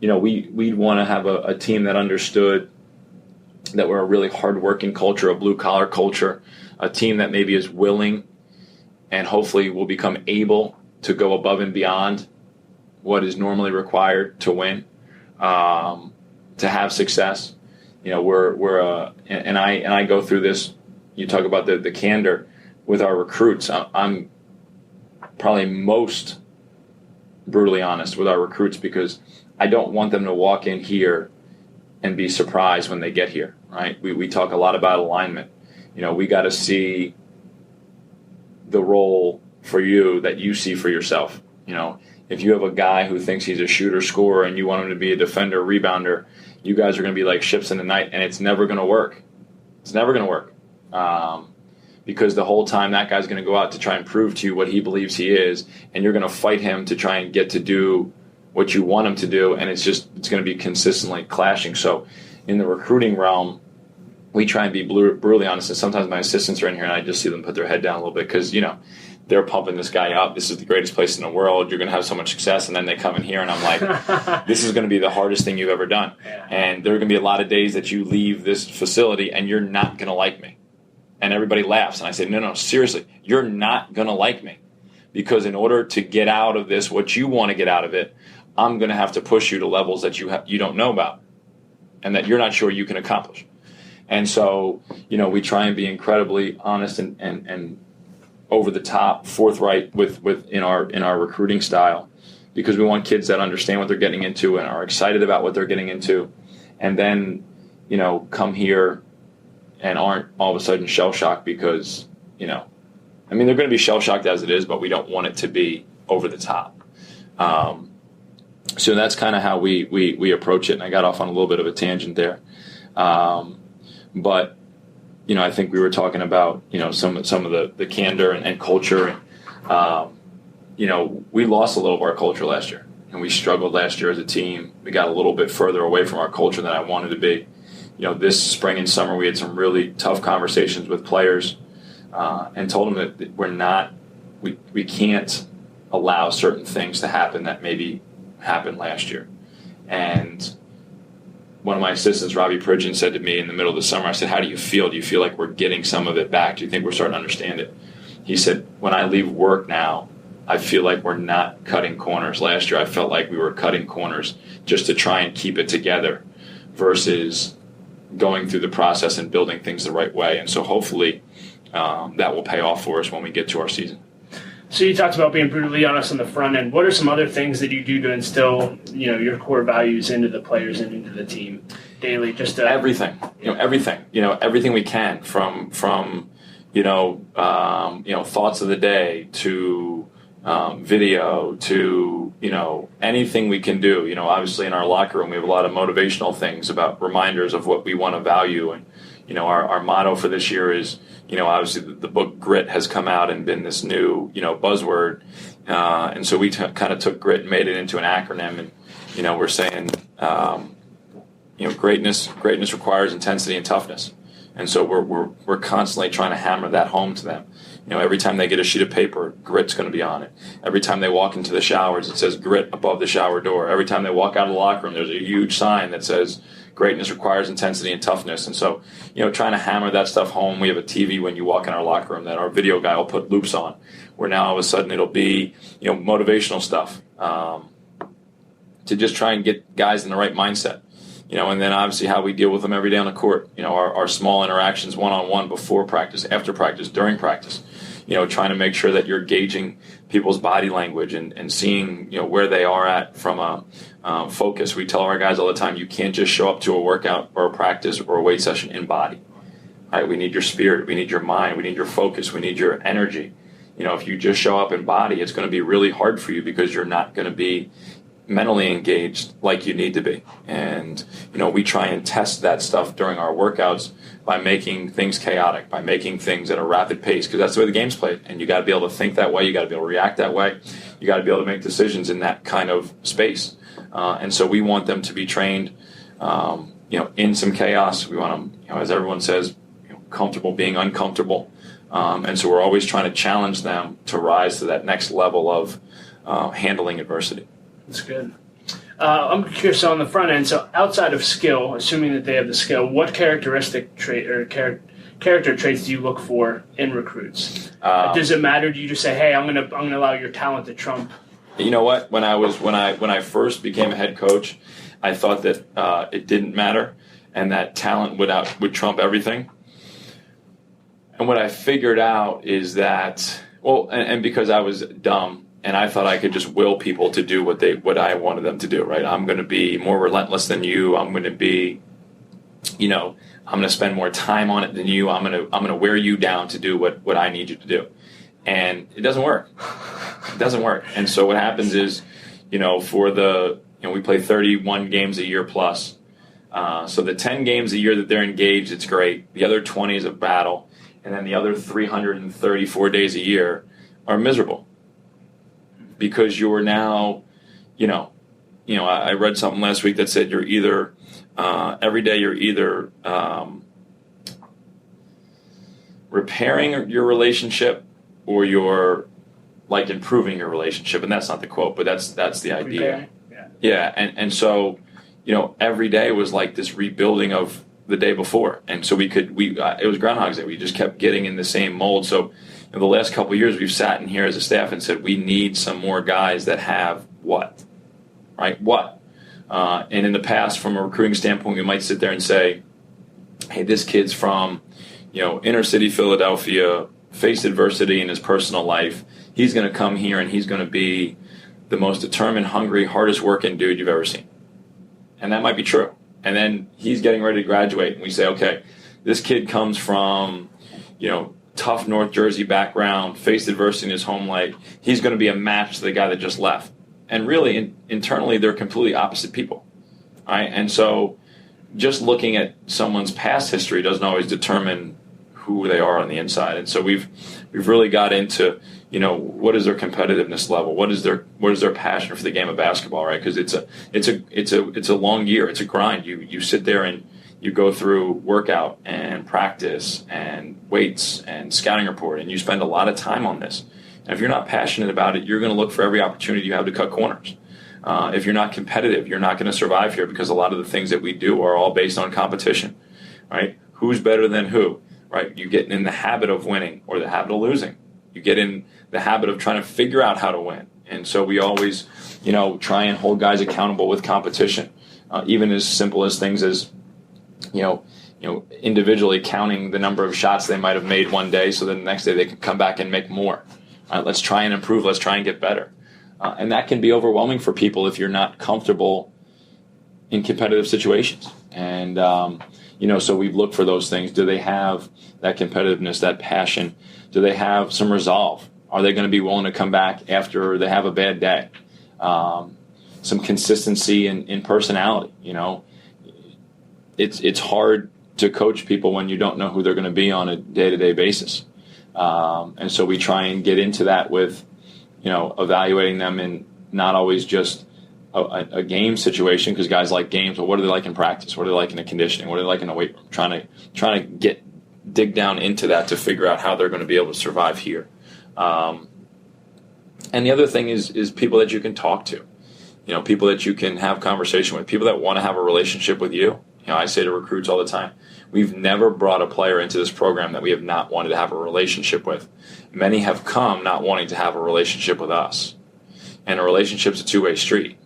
Speaker 2: we'd want to have a team that understood that we're a really hardworking culture, a blue-collar culture, a team that maybe is willing and hopefully will become able to go above and beyond what is normally required to win, to have success. You know, and I go through this. You talk about the candor with our recruits. I'm probably most brutally honest with our recruits because I don't want them to walk in here and be surprised when they get here, right? We talk a lot about alignment. You know, we got to see the role for you that you see for yourself. You know, if you have a guy who thinks he's a shooter scorer and you want him to be a defender rebounder, you guys are going to be like ships in the night, and it's never going to work. It's never going to work because the whole time that guy's going to go out to try and prove to you what he believes he is, and you're going to fight him to try and get to do what you want him to do, and it's going to be consistently clashing. So in the recruiting realm, we try and be brutally honest, and sometimes my assistants are in here and I just see them put their head down a little bit because, they're pumping this guy up. This is the greatest place in the world. You're going to have so much success. And then they come in here and I'm like, this is going to be the hardest thing you've ever done. Yeah. And there are going to be a lot of days that you leave this facility and you're not going to like me. And everybody laughs. And I say, no, seriously, you're not going to like me. Because in order to get out of this, what you want to get out of it, I'm going to have to push you to levels that you don't know about and that you're not sure you can accomplish. And so, we try and be incredibly honest and over the top, forthright with in our recruiting style, because we want kids that understand what they're getting into and are excited about what they're getting into, and then come here and aren't all of a sudden shell shocked because they're going to be shell shocked as it is, but we don't want it to be over the top. So that's kind of how we approach it. And I got off on a little bit of a tangent there, but. I think we were talking about, some of the candor and culture. We lost a little of our culture last year, and we struggled last year as a team. We got a little bit further away from our culture than I wanted to be. This spring and summer, we had some really tough conversations with players and told them that we can't allow certain things to happen that maybe happened last year. And one of my assistants, Robbie Pridgeon, said to me in the middle of the summer, I said, how do you feel? Do you feel like we're getting some of it back? Do you think we're starting to understand it? He said, when I leave work now, I feel like we're not cutting corners. Last year, I felt like we were cutting corners just to try and keep it together versus going through the process and building things the right way. And so hopefully that will pay off for us when we get to our season.
Speaker 1: So you talked about being brutally honest on the front end. What are some other things that you do to instill, your core values into the players and into the team daily? Just
Speaker 2: everything, everything we can from thoughts of the day to video to anything we can do. Obviously in our locker room we have a lot of motivational things about reminders of what we want to value, and our motto for this year is. Obviously the book Grit has come out and been this new, buzzword. And so we kind of took Grit and made it into an acronym. And, we're saying, greatness requires intensity and toughness. And so we're constantly trying to hammer that home to them. Every time they get a sheet of paper, Grit's going to be on it. Every time they walk into the showers, it says Grit above the shower door. Every time they walk out of the locker room, there's a huge sign that says greatness requires intensity and toughness. And so, trying to hammer that stuff home. We have a TV when you walk in our locker room that our video guy will put loops on, where now all of a sudden it'll be, motivational stuff to just try and get guys in the right mindset. And then obviously how we deal with them every day on the court. Our small interactions one-on-one before practice, after practice, during practice. Trying to make sure that you're gauging people's body language and seeing, where they are at from a focus. We tell our guys all the time, you can't just show up to a workout or a practice or a weight session in body. Right? We need your spirit. We need your mind. We need your focus. We need your energy. if you just show up in body, it's going to be really hard for you because you're not going to be mentally engaged like you need to be. And, we try and test that stuff during our workouts by making things chaotic, by making things at a rapid pace, because that's the way the game's played. And you got to be able to think that way. You got to be able to react that way. You got to be able to make decisions in that kind of space. And so we want them to be trained, in some chaos. We want them, as everyone says, comfortable being uncomfortable. And so we're always trying to challenge them to rise to that next level of handling adversity.
Speaker 1: That's good. I'm curious on the front end. So outside of skill, assuming that they have the skill, what characteristic trait or character traits do you look for in recruits? Does it matter? Do you just say, "Hey, I'm gonna allow your talent to trump"?
Speaker 2: You know what? When I first became a head coach, I thought that it didn't matter and that talent would trump everything. And what I figured out is that, and because I was dumb and I thought I could just will people to do what I wanted them to do, right? I'm going to be more relentless than you. I'm going to be, I'm going to spend more time on it than you. I'm going to wear you down to do what I need you to do. And it doesn't work. It doesn't work. And so what happens is, we play 31 games a year plus. So the 10 games a year that they're engaged, it's great. The other 20 is a battle. And then the other 334 days a year are miserable. Because you're now, I read something last week that said you're either, every day you're either repairing your relationship or you're like improving your relationship. And that's not the quote, but that's the idea. Yeah. And so, every day was like this rebuilding of the day before. And so it was Groundhog's Day. We just kept getting in the same mold. So in the last couple of years, we've sat in here as a staff and said, we need some more guys that have what, right? What? And in the past, from a recruiting standpoint, we might sit there and say, hey, this kid's from, inner city Philadelphia, faced adversity in his personal life. He's going to come here and he's going to be the most determined, hungry, hardest working dude you've ever seen. And that might be true. And then he's getting ready to graduate, and we say, okay, this kid comes from, tough North Jersey background, faced adversity in his home life. He's going to be a match to the guy that just left. And really, internally, they're completely opposite people, right? And so just looking at someone's past history doesn't always determine who they are on the inside. And so we've really got into, what is their competitiveness level? What is their passion for the game of basketball, right? Because it's a long year. It's a grind. You sit there and you go through workout and practice and weights and scouting report, and you spend a lot of time on this. And if you're not passionate about it, you're going to look for every opportunity you have to cut corners. If you're not competitive, you're not going to survive here, because a lot of the things that we do are all based on competition, right? Who's better than who, right? You get in the habit of winning or the habit of losing. You get in the habit of trying to figure out how to win. And so we always, try and hold guys accountable with competition, even as simple as things as, individually counting the number of shots they might have made one day so that the next day they can come back and make more. All right, let's try and improve. Let's try and get better. And that can be overwhelming for people if you're not comfortable in competitive situations. And, so we've looked for those things. Do they have that competitiveness, that passion? Do they have some resolve? Are they going to be willing to come back after they have a bad day? Some consistency in personality. It's hard to coach people when you don't know who they're going to be on a day-to-day basis. And so we try and get into that with, evaluating them in not always just a game situation, because guys like games, but what are they like in practice? What are they like in the conditioning? What are they like in the weight room? Trying to dig down into that to figure out how they're going to be able to survive here. And the other thing is people that you can talk to, people that you can have conversation with, people that want to have a relationship with you. I say to recruits all the time, we've never brought a player into this program that we have not wanted to have a relationship with. Many have come not wanting to have a relationship with us. And a relationship's a two-way street,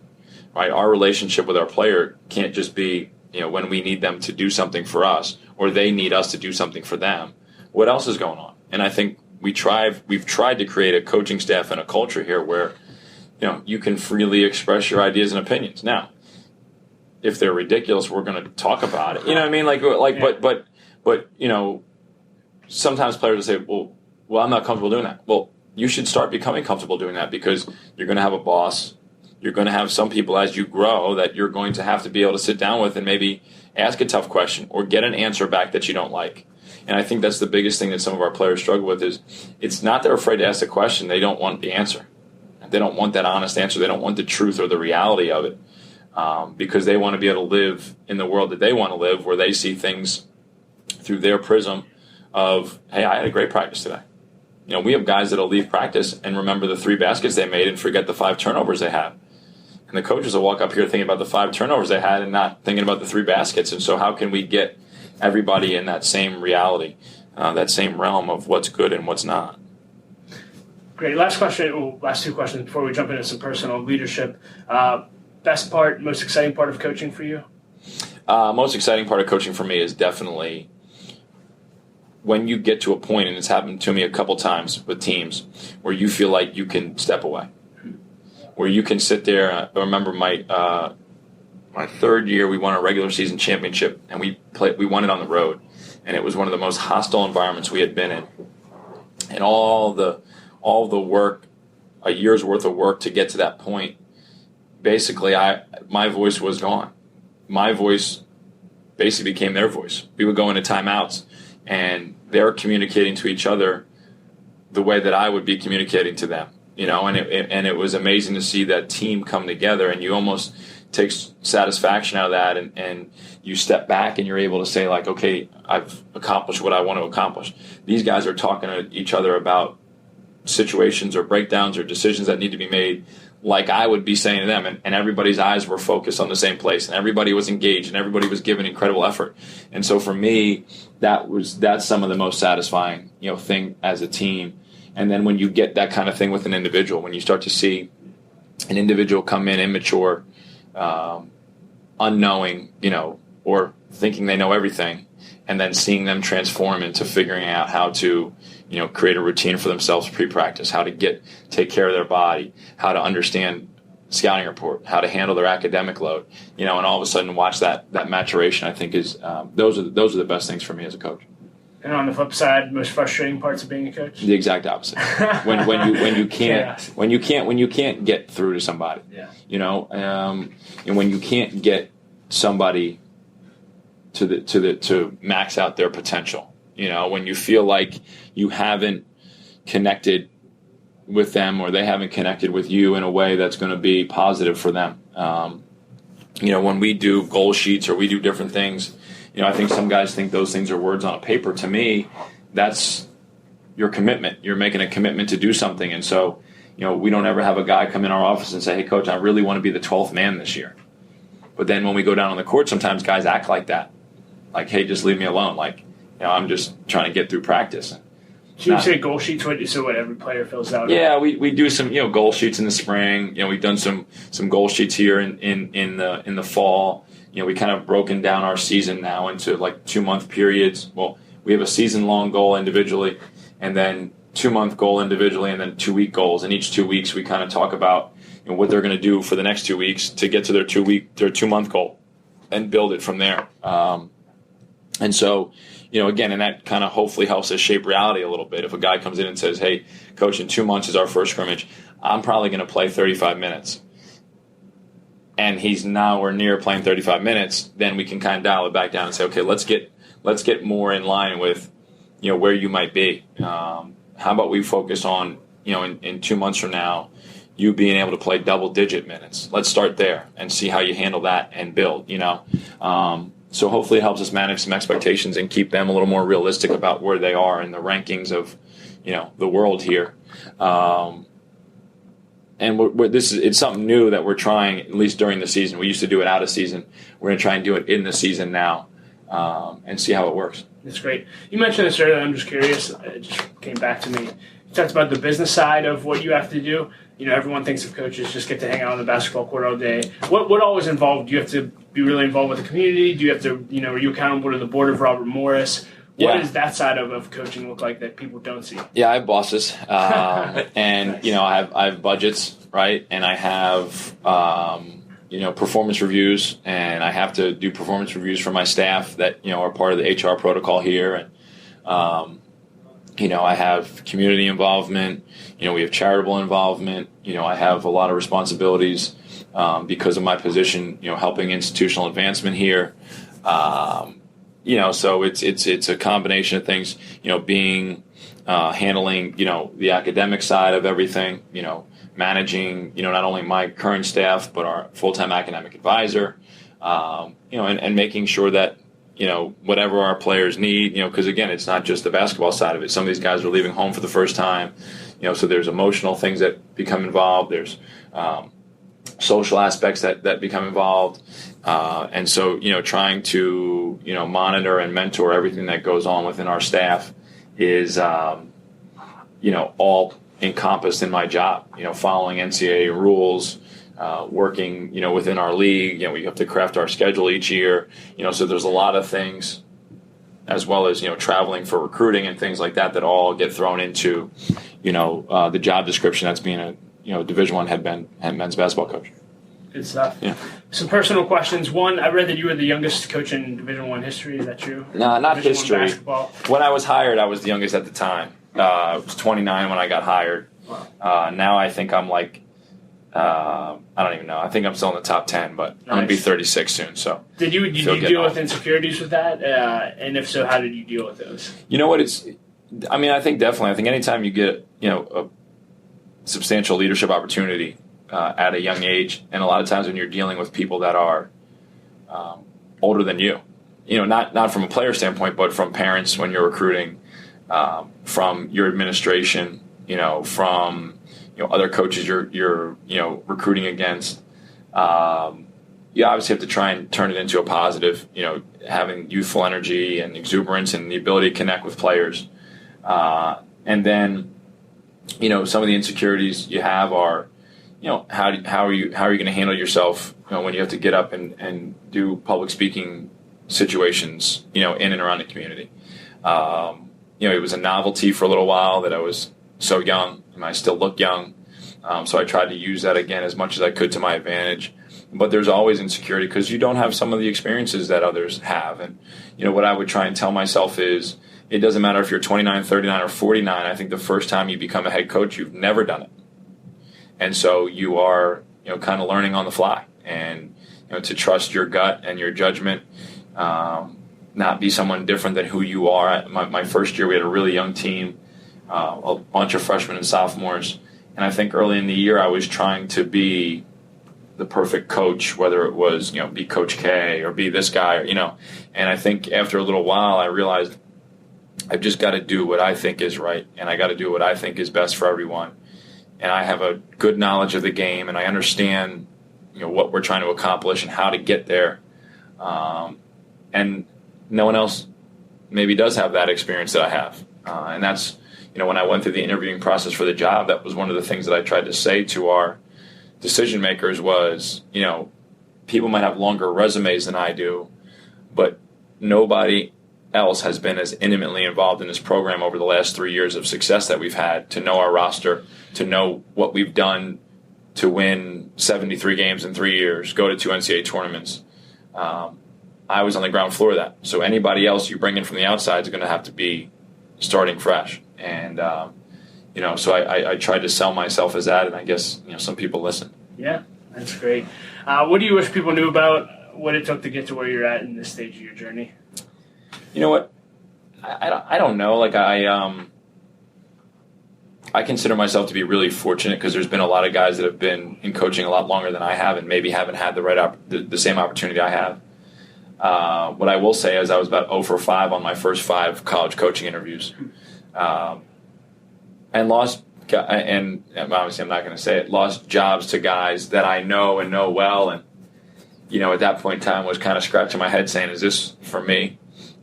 Speaker 2: right? Our relationship with our player can't just be, when we need them to do something for us or they need us to do something for them. What else is going on? And I think we've tried to create a coaching staff and a culture here where, you can freely express your ideas and opinions. Now, if they're ridiculous, we're going to talk about it. You know what I mean? But sometimes players will say, well, I'm not comfortable doing that. Well, you should start becoming comfortable doing that, because you're going to have a boss. You're going to have some people as you grow that you're going to have to be able to sit down with and maybe ask a tough question or get an answer back that you don't like. And I think that's the biggest thing that some of our players struggle with is it's not they're afraid to ask the question. They don't want the answer. They don't want that honest answer. They don't want the truth or the reality of it, because they want to be able to live in the world that they want to live, where they see things through their prism of, hey, I had a great practice today. We have guys that'll leave practice and remember the 3 baskets they made and forget the 5 turnovers they had. And the coaches will walk up here thinking about the 5 turnovers they had and not thinking about the 3 baskets. And so how can we get everybody in that same reality, that same realm of what's good and what's not?
Speaker 1: Great. Last 2 questions before we jump into some personal leadership. Best part, most exciting part of coaching for you?
Speaker 2: Most exciting part of coaching for me is definitely when you get to a point, and it's happened to me a couple times with teams, where you feel like you can step away, where you can sit there. I remember my 3rd year, we won a regular season championship, and we won it on the road, and it was one of the most hostile environments we had been in, and all the work, a year's worth of work to get to that point. Basically, my voice was gone. My voice basically became their voice. We would go into timeouts, and they're communicating to each other the way that I would be communicating to them. And it was amazing to see that team come together, and you almost take satisfaction out of that, and you step back and you're able to say, like, okay, I've accomplished what I want to accomplish. These guys are talking to each other about situations or breakdowns or decisions that need to be made, like I would be saying to them, and everybody's eyes were focused on the same place, and everybody was engaged, and everybody was giving incredible effort. And so for me, that's some of the most satisfying thing as a team. And then when you get that kind of thing with an individual, when you start to see an individual come in immature, unknowing, or thinking they know everything, and then seeing them transform into figuring out how to create a routine for themselves pre-practice, how to take care of their body, how to understand scouting report, how to handle their academic load, and all of a sudden watch that maturation. I think is those are the best things for me as a coach.
Speaker 1: And on the flip side, most frustrating parts of being a coach?
Speaker 2: The exact opposite. when you can't get through to somebody, and when you can't get somebody to max out their potential. When you feel like you haven't connected with them, or they haven't connected with you in a way that's going to be positive for them. When we do goal sheets or we do different things, I think some guys think those things are words on a paper. To me, that's your commitment. You're making a commitment to do something. And so, we don't ever have a guy come in our office and say, hey, coach, I really want to be the 12th man this year. But then when we go down on the court, sometimes guys act like that. Like, hey, just leave me alone. Like, I'm just trying to get through practice.
Speaker 1: So you say goal sheets, so what every player fills out?
Speaker 2: Yeah, we do some goal sheets in the spring. We've done some goal sheets here in the fall. We kind of broken down our season now into like 2-month periods. Well, we have a season-long goal individually, and then 2-month goal individually, and then 2-week goals. And each 2 weeks we kind of talk about what they're going to do for the next 2 weeks to get to their 2-month goal and build it from there. And so, again, and that kind of hopefully helps us shape reality a little bit. If a guy comes in and says, hey, coach, in 2 months is our first scrimmage, I'm probably going to play 35 minutes. And he's nowhere near playing 35 minutes, then we can kind of dial it back down and say, okay, let's get more in line with, where you might be. How about we focus on, in 2 months from now, you being able to play double-digit minutes. Let's start there and see how you handle that and build, So hopefully it helps us manage some expectations and keep them a little more realistic about where they are in the rankings of, the world here. And it's something new that we're trying, at least during the season. We used to do it out of season. We're going to try and do it in the season now and see how it works.
Speaker 1: That's great. You mentioned this earlier. I'm just curious. It just came back to me. You talked about the business side of what you have to do. Everyone thinks of coaches just get to hang out on the basketball court all day. What all is involved? Do you have to be really involved with the community? Do you have to, are you accountable to the board of Robert Morris? What does that side of coaching look like that people don't see? Yeah,
Speaker 2: I have bosses, and I have budgets, right? And I have performance reviews, and I have to do performance reviews for my staff that are part of the HR protocol here, and I have community involvement. We have charitable involvement. I have a lot of responsibilities because of my position, helping institutional advancement here. So it's a combination of things, being handling, the academic side of everything, managing, not only my current staff, but our full-time academic advisor, and making sure that, whatever our players need, because again, it's not just the basketball side of it. Some of these guys are leaving home for the first time, so there's emotional things that become involved. There's social aspects that become involved. And so, trying to, monitor and mentor everything that goes on within our staff is, all encompassed in my job, following NCAA rules, working, within our league. We have to craft our schedule each year, so there's a lot of things, as well as, traveling for recruiting and things like that all get thrown into, the job description that's being a, Division I head men's basketball coach.
Speaker 1: Good stuff.
Speaker 2: Yeah.
Speaker 1: Some personal questions. One, I read that you were the youngest coach in Division I history. Is that true?
Speaker 2: No, not
Speaker 1: Division
Speaker 2: history.
Speaker 1: I basketball.
Speaker 2: When I was hired, I was the youngest at the time. I was 29 when I got hired.
Speaker 1: Wow.
Speaker 2: Now I think I'm like, I don't even know. I think I'm still in the top 10, but I'm going to be 36 soon. So
Speaker 1: did you deal with insecurities with that? And if so, how did you deal with those?
Speaker 2: You know what? I think definitely. I think anytime you get, a substantial leadership opportunity at a young age, and a lot of times when you're dealing with people that are older than you, not from a player standpoint, but from parents when you're recruiting, from your administration, from other coaches you're recruiting against. You obviously have to try and turn it into a positive. Having youthful energy and exuberance and the ability to connect with players, and then some of the insecurities you have are, how are you going to handle yourself when you have to get up and do public speaking situations in and around the community. It was a novelty for a little while that I was so young, and I still look young, so I tried to use that again as much as I could to my advantage. But there's always insecurity because you don't have some of the experiences that others have. And what I would try and tell myself is, it doesn't matter if you're 29, 39, or 49. I think the first time you become a head coach, you've never done it. And so you are, kind of learning on the fly, and, to trust your gut and your judgment, not be someone different than who you are. My first year, we had a really young team, a bunch of freshmen and sophomores. And I think early in the year, I was trying to be the perfect coach, whether it was, be Coach K or be this guy, and I think after a little while, I realized I've just got to do what I think is right, and I got to do what I think is best for everyone. And I have a good knowledge of the game, and I understand, what we're trying to accomplish and how to get there. And no one else maybe does have that experience that I have. And that's, when I went through the interviewing process for the job, that was one of the things that I tried to say to our decision makers was, people might have longer resumes than I do, but nobody else has been as intimately involved in this program over the last 3 years of success that we've had, to know our roster, to know what we've done to win 73 games in 3 years, go to 2 NCAA tournaments. I was on the ground floor of that. So anybody else you bring in from the outside is going to have to be starting fresh. And, so I tried to sell myself as that, and I guess, some people listen.
Speaker 1: Yeah, that's great. What do you wish people knew about what it took to get to where you're at in this stage of your journey?
Speaker 2: You know what? I don't know. Like I consider myself to be really fortunate because there's been a lot of guys that have been in coaching a lot longer than I have and maybe haven't had the same opportunity I have. What I will say is I was about 0 for 5 on my first 5 college coaching interviews, and lost. And obviously I'm not going to say it. Lost jobs to guys that I know and know well, and at that point in time was kind of scratching my head saying, "Is this for me?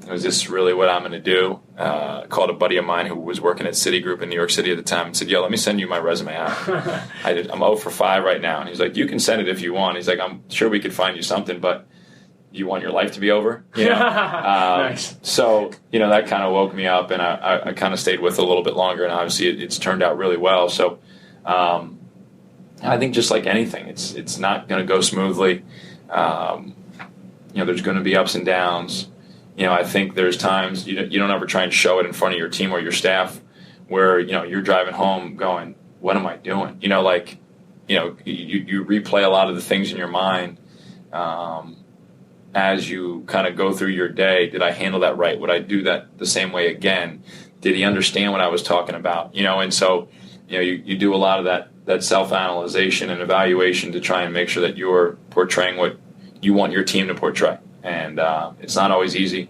Speaker 2: Is this really what I'm going to do?" Called a buddy of mine who was working at Citigroup in New York City at the time and said, "Yo, let me send you my resume out." I'm 0 for 5 right now. And he's like, "You can send it if you want." He's like, "I'm sure we could find you something, but you want your life to be over?"
Speaker 1: Nice.
Speaker 2: So, that kind of woke me up, and I kind of stayed with it a little bit longer, and obviously it's turned out really well. So I think just like anything, it's not going to go smoothly. There's going to be ups and downs. I think there's times you don't ever try and show it in front of your team or your staff where, you're driving home going, what am I doing? You replay a lot of the things in your mind as you kind of go through your day. Did I handle that right? Would I do that the same way again? Did he understand what I was talking about? And so, you do a lot of that self-analyzation and evaluation to try and make sure that you're portraying what you want your team to portray. And it's not always easy.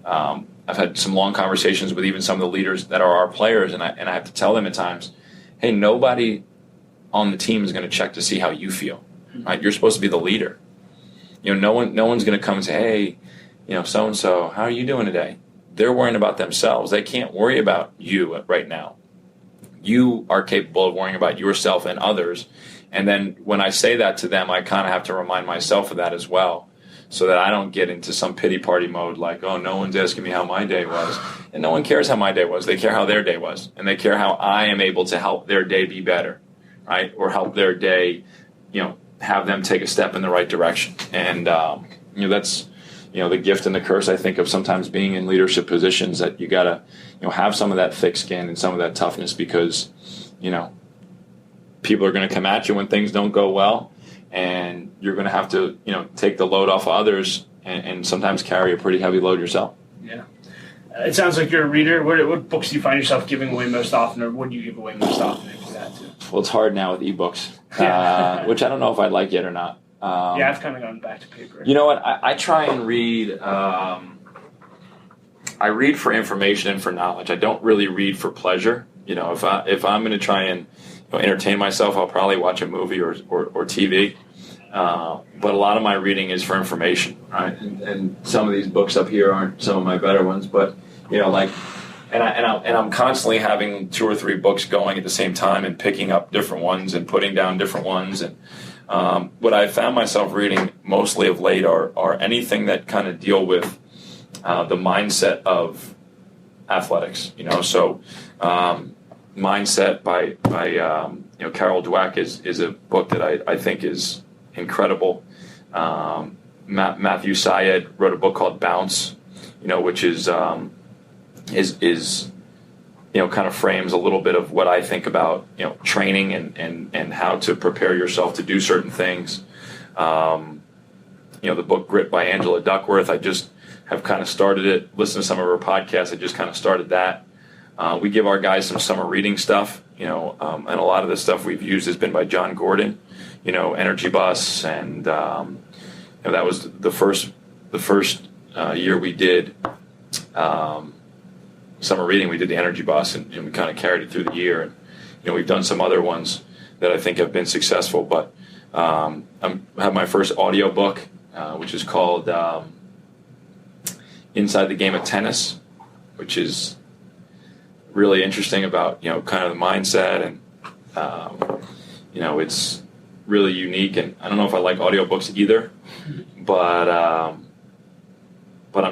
Speaker 2: I've had some long conversations with even some of the leaders that are our players, and I have to tell them at times, hey, nobody on the team is going to check to see how you feel. Right? You're supposed to be the leader. No one's going to come and say, hey, so-and-so, how are you doing today? They're worrying about themselves. They can't worry about you right now. You are capable of worrying about yourself and others. And then when I say that to them, I kind of have to remind myself of that as well, so that I don't get into some pity party mode like, oh, no one's asking me how my day was. And no one cares how my day was. They care how their day was. And they care how I am able to help their day be better, right? Or help their day, have them take a step in the right direction. And, that's, the gift and the curse, I think, of sometimes being in leadership positions, that you got to, have some of that thick skin and some of that toughness, because, people are going to come at you when things don't go well, and you're going to have to, take the load off of others and sometimes carry a pretty heavy load yourself.
Speaker 1: Yeah. It sounds like you're a reader. What books do you find yourself giving away most often, or what do you give away most often if you had to?
Speaker 2: Well, it's hard now with ebooks, which I don't know if I'd like yet or not.
Speaker 1: I've kind of gone back to paper.
Speaker 2: You know what? I try and read. I read for information and for knowledge. I don't really read for pleasure. If I'm going to try and entertain myself, I'll probably watch a movie or TV. But a lot of my reading is for information, right? And some of these books up here aren't some of my better ones, but and I'm constantly having 2 or 3 books going at the same time and picking up different ones and putting down different ones. And what I found myself reading mostly of late are anything that kind of deal with the mindset of athletics. So Mindset by Carol Dweck is a book that I think is incredible. Matthew Syed wrote a book called Bounce, which is kind of frames a little bit of what I think about training and how to prepare yourself to do certain things. The book Grit by Angela Duckworth, I just have kind of started it. Listened to some of her podcasts. I just kind of started that. We give our guys some summer reading stuff, and a lot of the stuff we've used has been by John Gordon, Energy Bus, and that was the first year we did summer reading. We did the Energy Bus, and we kind of carried it through the year. And we've done some other ones that I think have been successful. But I have my first audio book, which is called Inside the Game of Tennis, which is really interesting about kind of the mindset, and it's really unique. And I don't know if I like audiobooks either, but I'm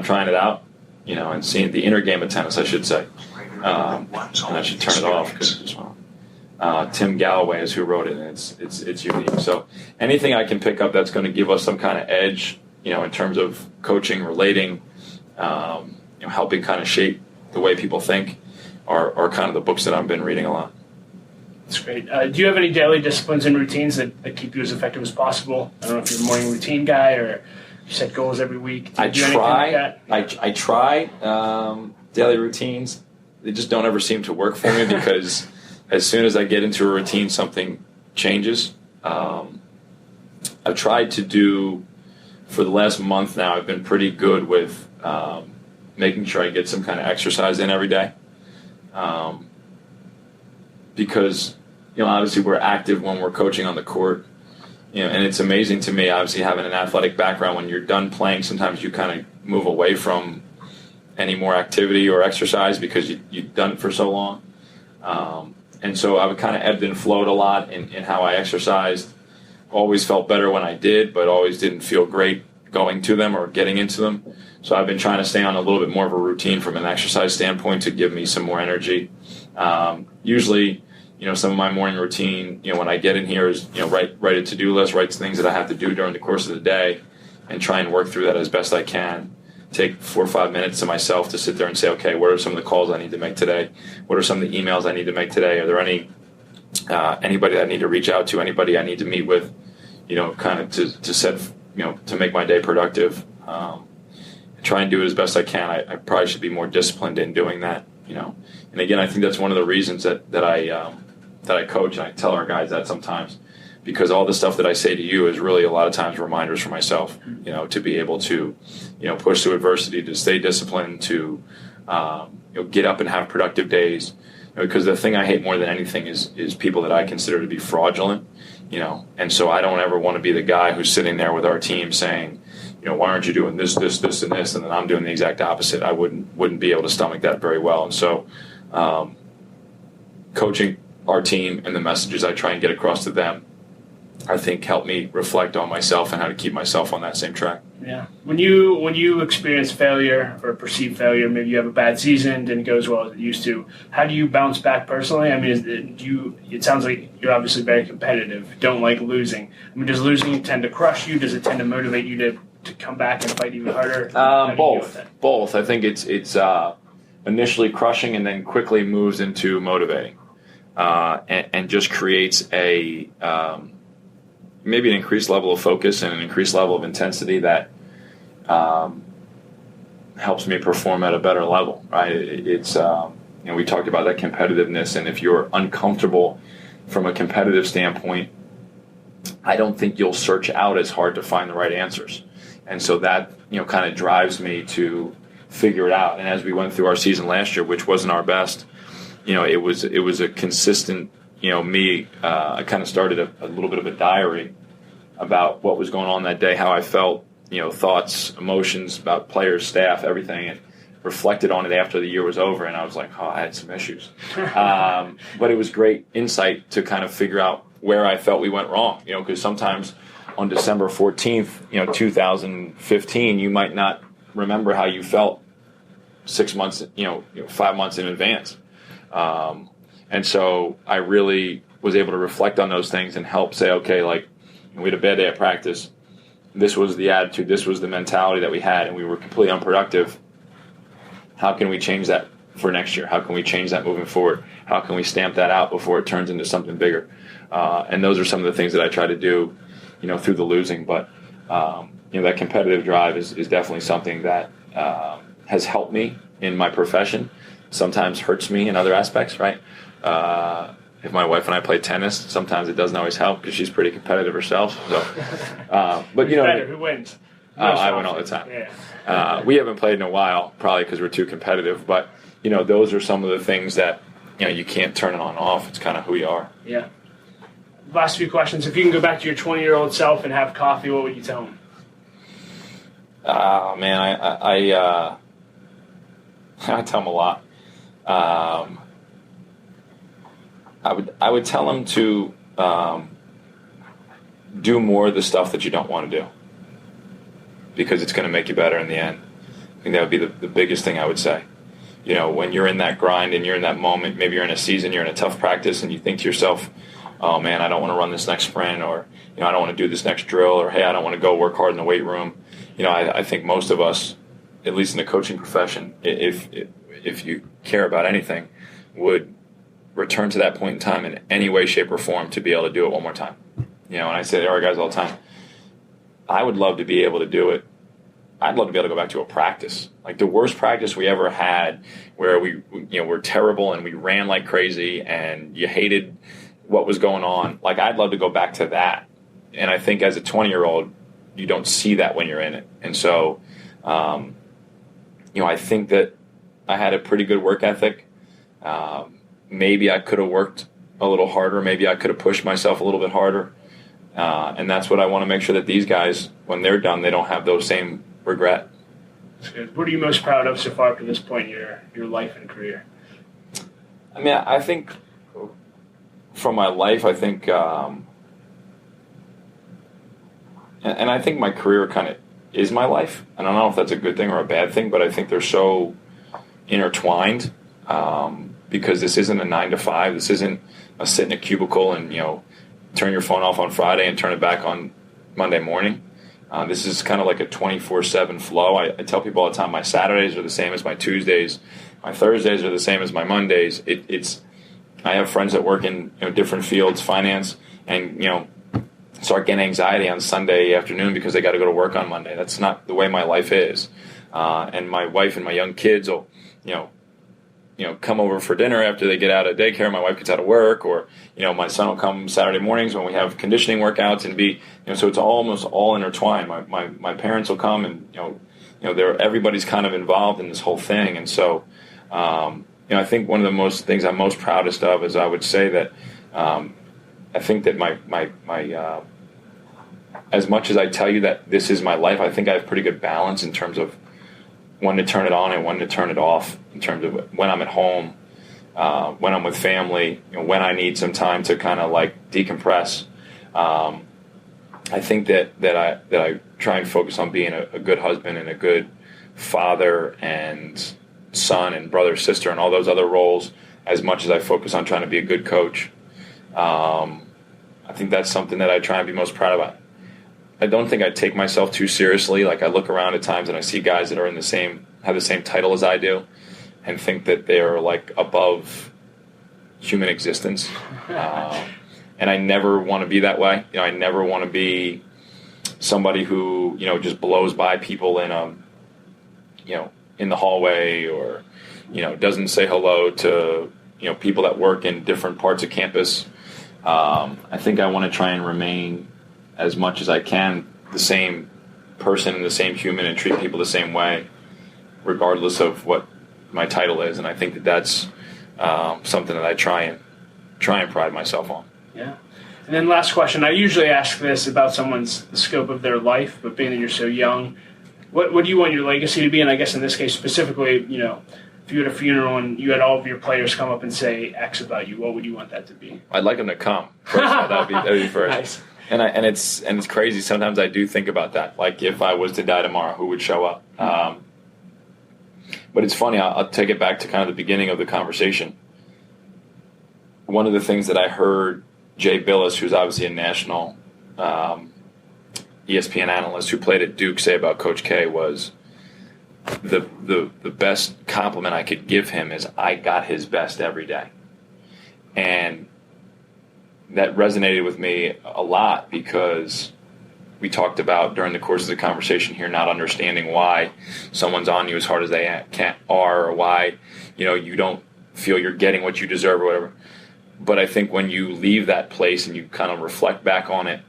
Speaker 2: trying it out, and seeing the inner game of tennis, I should say. And I should turn it off because Tim Galloway is who wrote it, and it's unique. So anything I can pick up that's going to give us some kind of edge, in terms of coaching, relating, helping kind of shape the way people think, are kind of the books that I've been reading a lot.
Speaker 1: That's great. Do you have any daily disciplines and routines that keep you as effective as possible? I don't know if you're a morning routine guy or you set goals every week.
Speaker 2: I try. I try daily routines. They just don't ever seem to work for me because as soon as I get into a routine, something changes. I've tried to do, for the last month now, I've been pretty good with making sure I get some kind of exercise in every day. Because, obviously we're active when we're coaching on the court, and it's amazing to me, obviously having an athletic background, when you're done playing, sometimes you kind of move away from any more activity or exercise because you've done it for so long. And so I would kind of ebbed and flowed a lot in how I exercised. Always felt better when I did, but always didn't feel great going to them or getting into them. So I've been trying to stay on a little bit more of a routine from an exercise standpoint to give me some more energy. Usually, some of my morning routine, when I get in here is, write a to-do list, write things that I have to do during the course of the day, and try and work through that as best I can take 4 or 5 minutes to myself to sit there and say, okay, what are some of the calls I need to make today? What are some of the emails I need to make today? Are there anybody I need to reach out to, anybody I need to meet with, kind of to set, to make my day productive. Try and do it as best I can. I probably should be more disciplined in doing that, And again, I think that's one of the reasons that I coach, and I tell our guys that sometimes, because all the stuff that I say to you is really a lot of times reminders for myself, to be able to, push through adversity, to stay disciplined, to get up and have productive days. Because the thing I hate more than anything is people that I consider to be fraudulent, and so I don't ever want to be the guy who's sitting there with our team saying, why aren't you doing this, this, this, and this, and then I'm doing the exact opposite. I wouldn't be able to stomach that very well. And so coaching our team and the messages I try and get across to them, I think, help me reflect on myself and how to keep myself on that same track. Yeah.
Speaker 1: When you experience failure or perceived failure, maybe you have a bad season, didn't go as well as it used to, how do you bounce back personally? I mean, it sounds like you're obviously very competitive, don't like losing. I mean, does losing tend to crush you? Does it tend to motivate you to come back and fight even harder?
Speaker 2: Both. I think it's initially crushing and then quickly moves into motivating, and just creates a maybe an increased level of focus and an increased level of intensity that helps me perform at a better level. Right? It's we talked about that competitiveness, and if you're uncomfortable from a competitive standpoint, I don't think you'll search out as hard to find the right answers. And so that, kind of drives me to figure it out. And as we went through our season last year, which wasn't our best, it was a consistent, I kind of started a little bit of a diary about what was going on that day, how I felt, thoughts, emotions about players, staff, everything, and reflected on it after the year was over. And I was like, I had some issues. But it was great insight to kind of figure out where I felt we went wrong, because sometimes on December 14th, 2015, you might not remember how you felt 6 months, 5 months in advance. And so I really was able to reflect on those things and help say, okay, like, we had a bad day at practice. This was the attitude, this was the mentality that we had, and we were completely unproductive. How can we change that for next year? How can we change that moving forward? How can we stamp that out before it turns into something bigger? And those are some of the things that I try to do, through the losing. But, that competitive drive is definitely something that has helped me in my profession. Sometimes hurts me in other aspects, right? If my wife and I play tennis, sometimes it doesn't always help because she's pretty competitive herself. So, but
Speaker 1: who wins?
Speaker 2: I win all the time.
Speaker 1: Yeah.
Speaker 2: We haven't played in a while, probably because we're too competitive. But those are some of the things that you can't turn it on and off. It's kind of who you are.
Speaker 1: Yeah. Last few questions. If you can go back to your 20-year-old self and have coffee, what would you tell him?
Speaker 2: Man, I tell him a lot. I would tell him to do more of the stuff that you don't want to do, because it's going to make you better in the end. I think that would be the biggest thing I would say. When you're in that grind and you're in that moment, maybe you're in a season, you're in a tough practice, and you think to yourself, oh man, I don't want to run this next sprint, or I don't want to do this next drill, or hey, I don't want to go work hard in the weight room. I think most of us, at least in the coaching profession, if you care about anything, would return to that point in time in any way, shape, or form to be able to do it one more time. And I say to our guys all the time, I would love to be able to do it. I'd love to be able to go back to a practice, like the worst practice we ever had, where we were terrible and we ran like crazy and you hated what was going on. Like, I'd love to go back to that. And I think as a 20-year-old, you don't see that when you're in it. And so, I think that I had a pretty good work ethic. Maybe I could have worked a little harder. Maybe I could have pushed myself a little bit harder. And that's what I want to make sure that these guys, when they're done, they don't have those same regret.
Speaker 1: That's good. What are you most proud of so far up to this point in your life and career?
Speaker 2: I mean, I think from my life, I think, and I think my career kind of is my life. And I don't know if that's a good thing or a bad thing, but I think they're so intertwined, because this isn't a 9 to 5. This isn't a sit in a cubicle and, turn your phone off on Friday and turn it back on Monday morning. This is kind of like a 24/7 flow. I tell people all the time, my Saturdays are the same as my Tuesdays. My Thursdays are the same as my Mondays. I have friends that work in different fields, finance, and start getting anxiety on Sunday afternoon because they got to go to work on Monday. That's not the way my life is. And my wife and my young kids will, come over for dinner after they get out of daycare. My wife gets out of work, or my son will come Saturday mornings when we have conditioning workouts, and so it's almost all intertwined. My parents will come, and everybody's kind of involved in this whole thing, and so I think one of the things I'm most proudest of is I would say that I think that my as much as I tell you that this is my life, I think I have pretty good balance in terms of when to turn it on and when to turn it off, in terms of when I'm at home, when I'm with family, when I need some time to kind of like decompress. I think that I try and focus on being a good husband and a good father and son and brother, sister, and all those other roles, as much as I focus on trying to be a good coach. I think that's something that I try and be most proud of. I don't think I take myself too seriously. Like, I look around at times and I see guys that are have the same title as I do, and think that they're like above human existence. And I never want to be that way. I never want to be somebody who just blows by people in in the hallway, or doesn't say hello to people that work in different parts of campus. I think I want to try and remain, as much as I can, the same person and the same human, and treat people the same way, regardless of what my title is. And I think that that's something that I try and pride myself on.
Speaker 1: Yeah. And then last question, I usually ask this about the scope of their life, but being that you're so young, what do you want your legacy to be? And I guess in this case specifically, if you had a funeral and you had all of your players come up and say X about you, what would you want that to be?
Speaker 2: I'd like them to come. That'd be first.
Speaker 1: Nice.
Speaker 2: And it's crazy. Sometimes I do think about that. Like, if I was to die tomorrow, who would show up? But it's funny. I'll take it back to kind of the beginning of the conversation. One of the things that I heard Jay Billis, who's obviously a national ESPN analyst who played at Duke, say about Coach K was the best compliment I could give him is, I got his best every day. And that resonated with me a lot, because we talked about during the course of the conversation here not understanding why someone's on you as hard as they are, or why you don't feel you're getting what you deserve or whatever. But I think when you leave that place and you kind of reflect back on it,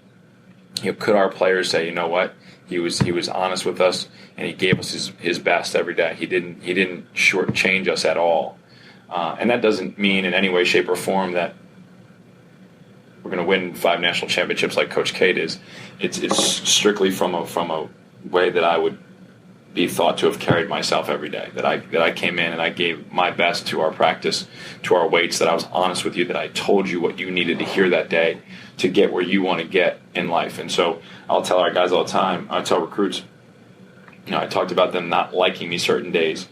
Speaker 2: could our players say, what, he was honest with us and he gave us his best every day. He didn't shortchange us at all, and that doesn't mean in any way, shape, or form that we're going to win 5 national championships like Coach K does. It's strictly from a way that I would be thought to have carried myself every day. That I came in and I gave my best to our practice, to our weights. That I was honest with you. That I told you what you needed to hear that day to get where you want to get in life. And so I'll tell our guys all the time. I tell recruits. I talked about them not liking me certain days,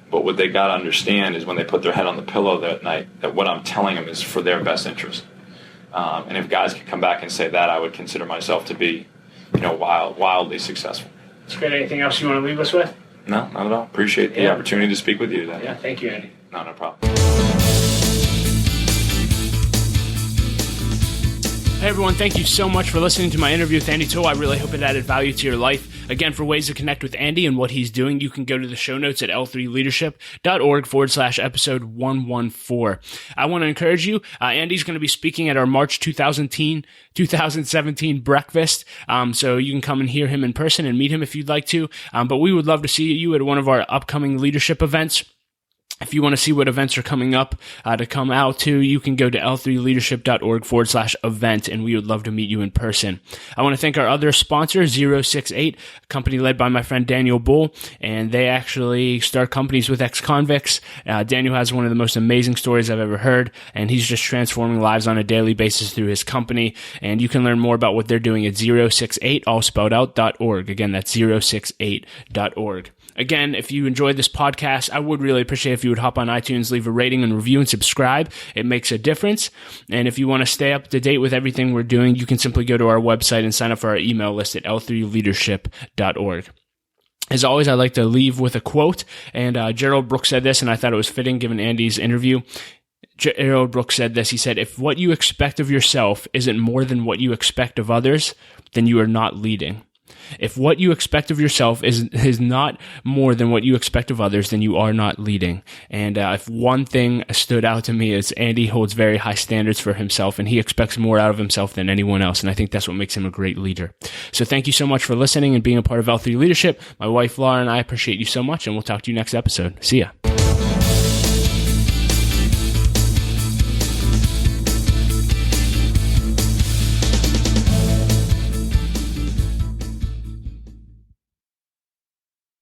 Speaker 2: but what they got to understand is when they put their head on the pillow that night, that what I'm telling them is for their best interest. And if guys could come back and say that, I would consider myself to be, wildly successful.
Speaker 1: That's great. Anything else you want to leave us with?
Speaker 2: No, not at all. Appreciate the opportunity to speak with you today.
Speaker 1: Yeah, thank you, Andy.
Speaker 2: No problem.
Speaker 1: Hey everyone, thank you so much for listening to my interview with Andy Toole. I really hope it added value to your life. Again, for ways to connect with Andy and what he's doing, you can go to the show notes at l3leadership.org/episode 114. I want to encourage you, Andy's going to be speaking at our March 2017 breakfast, so you can come and hear him in person and meet him if you'd like to, but we would love to see you at one of our upcoming leadership events. If you want to see what events are coming up to come out to, you can go to l3leadership.org/event, and we would love to meet you in person. I want to thank our other sponsor, 068, a company led by my friend Daniel Bull, and they actually start companies with ex-convicts. Daniel has one of the most amazing stories I've ever heard, and he's just transforming lives on a daily basis through his company, and you can learn more about what they're doing at 068, all spelled out, .org. Again, that's 068.org. Again, if you enjoyed this podcast, I would really appreciate if you you would hop on iTunes, leave a rating and review and subscribe. It makes a difference. And if you want to stay up to date with everything we're doing, you can simply go to our website and sign up for our email list at l3leadership.org. As always, I like to leave with a quote, and Gerald Brooks said this, and I thought it was fitting given Andy's interview. Gerald Brooks said this. He said, if what you expect of yourself isn't more than what you expect of others, then you are not leading. If what you expect of yourself is not more than what you expect of others, then you are not leading. And if one thing stood out to me is Andy holds very high standards for himself, and he expects more out of himself than anyone else. And I think that's what makes him a great leader. So thank you so much for listening and being a part of L3 Leadership. My wife, Laura, and I appreciate you so much, and we'll talk to you next episode. See ya.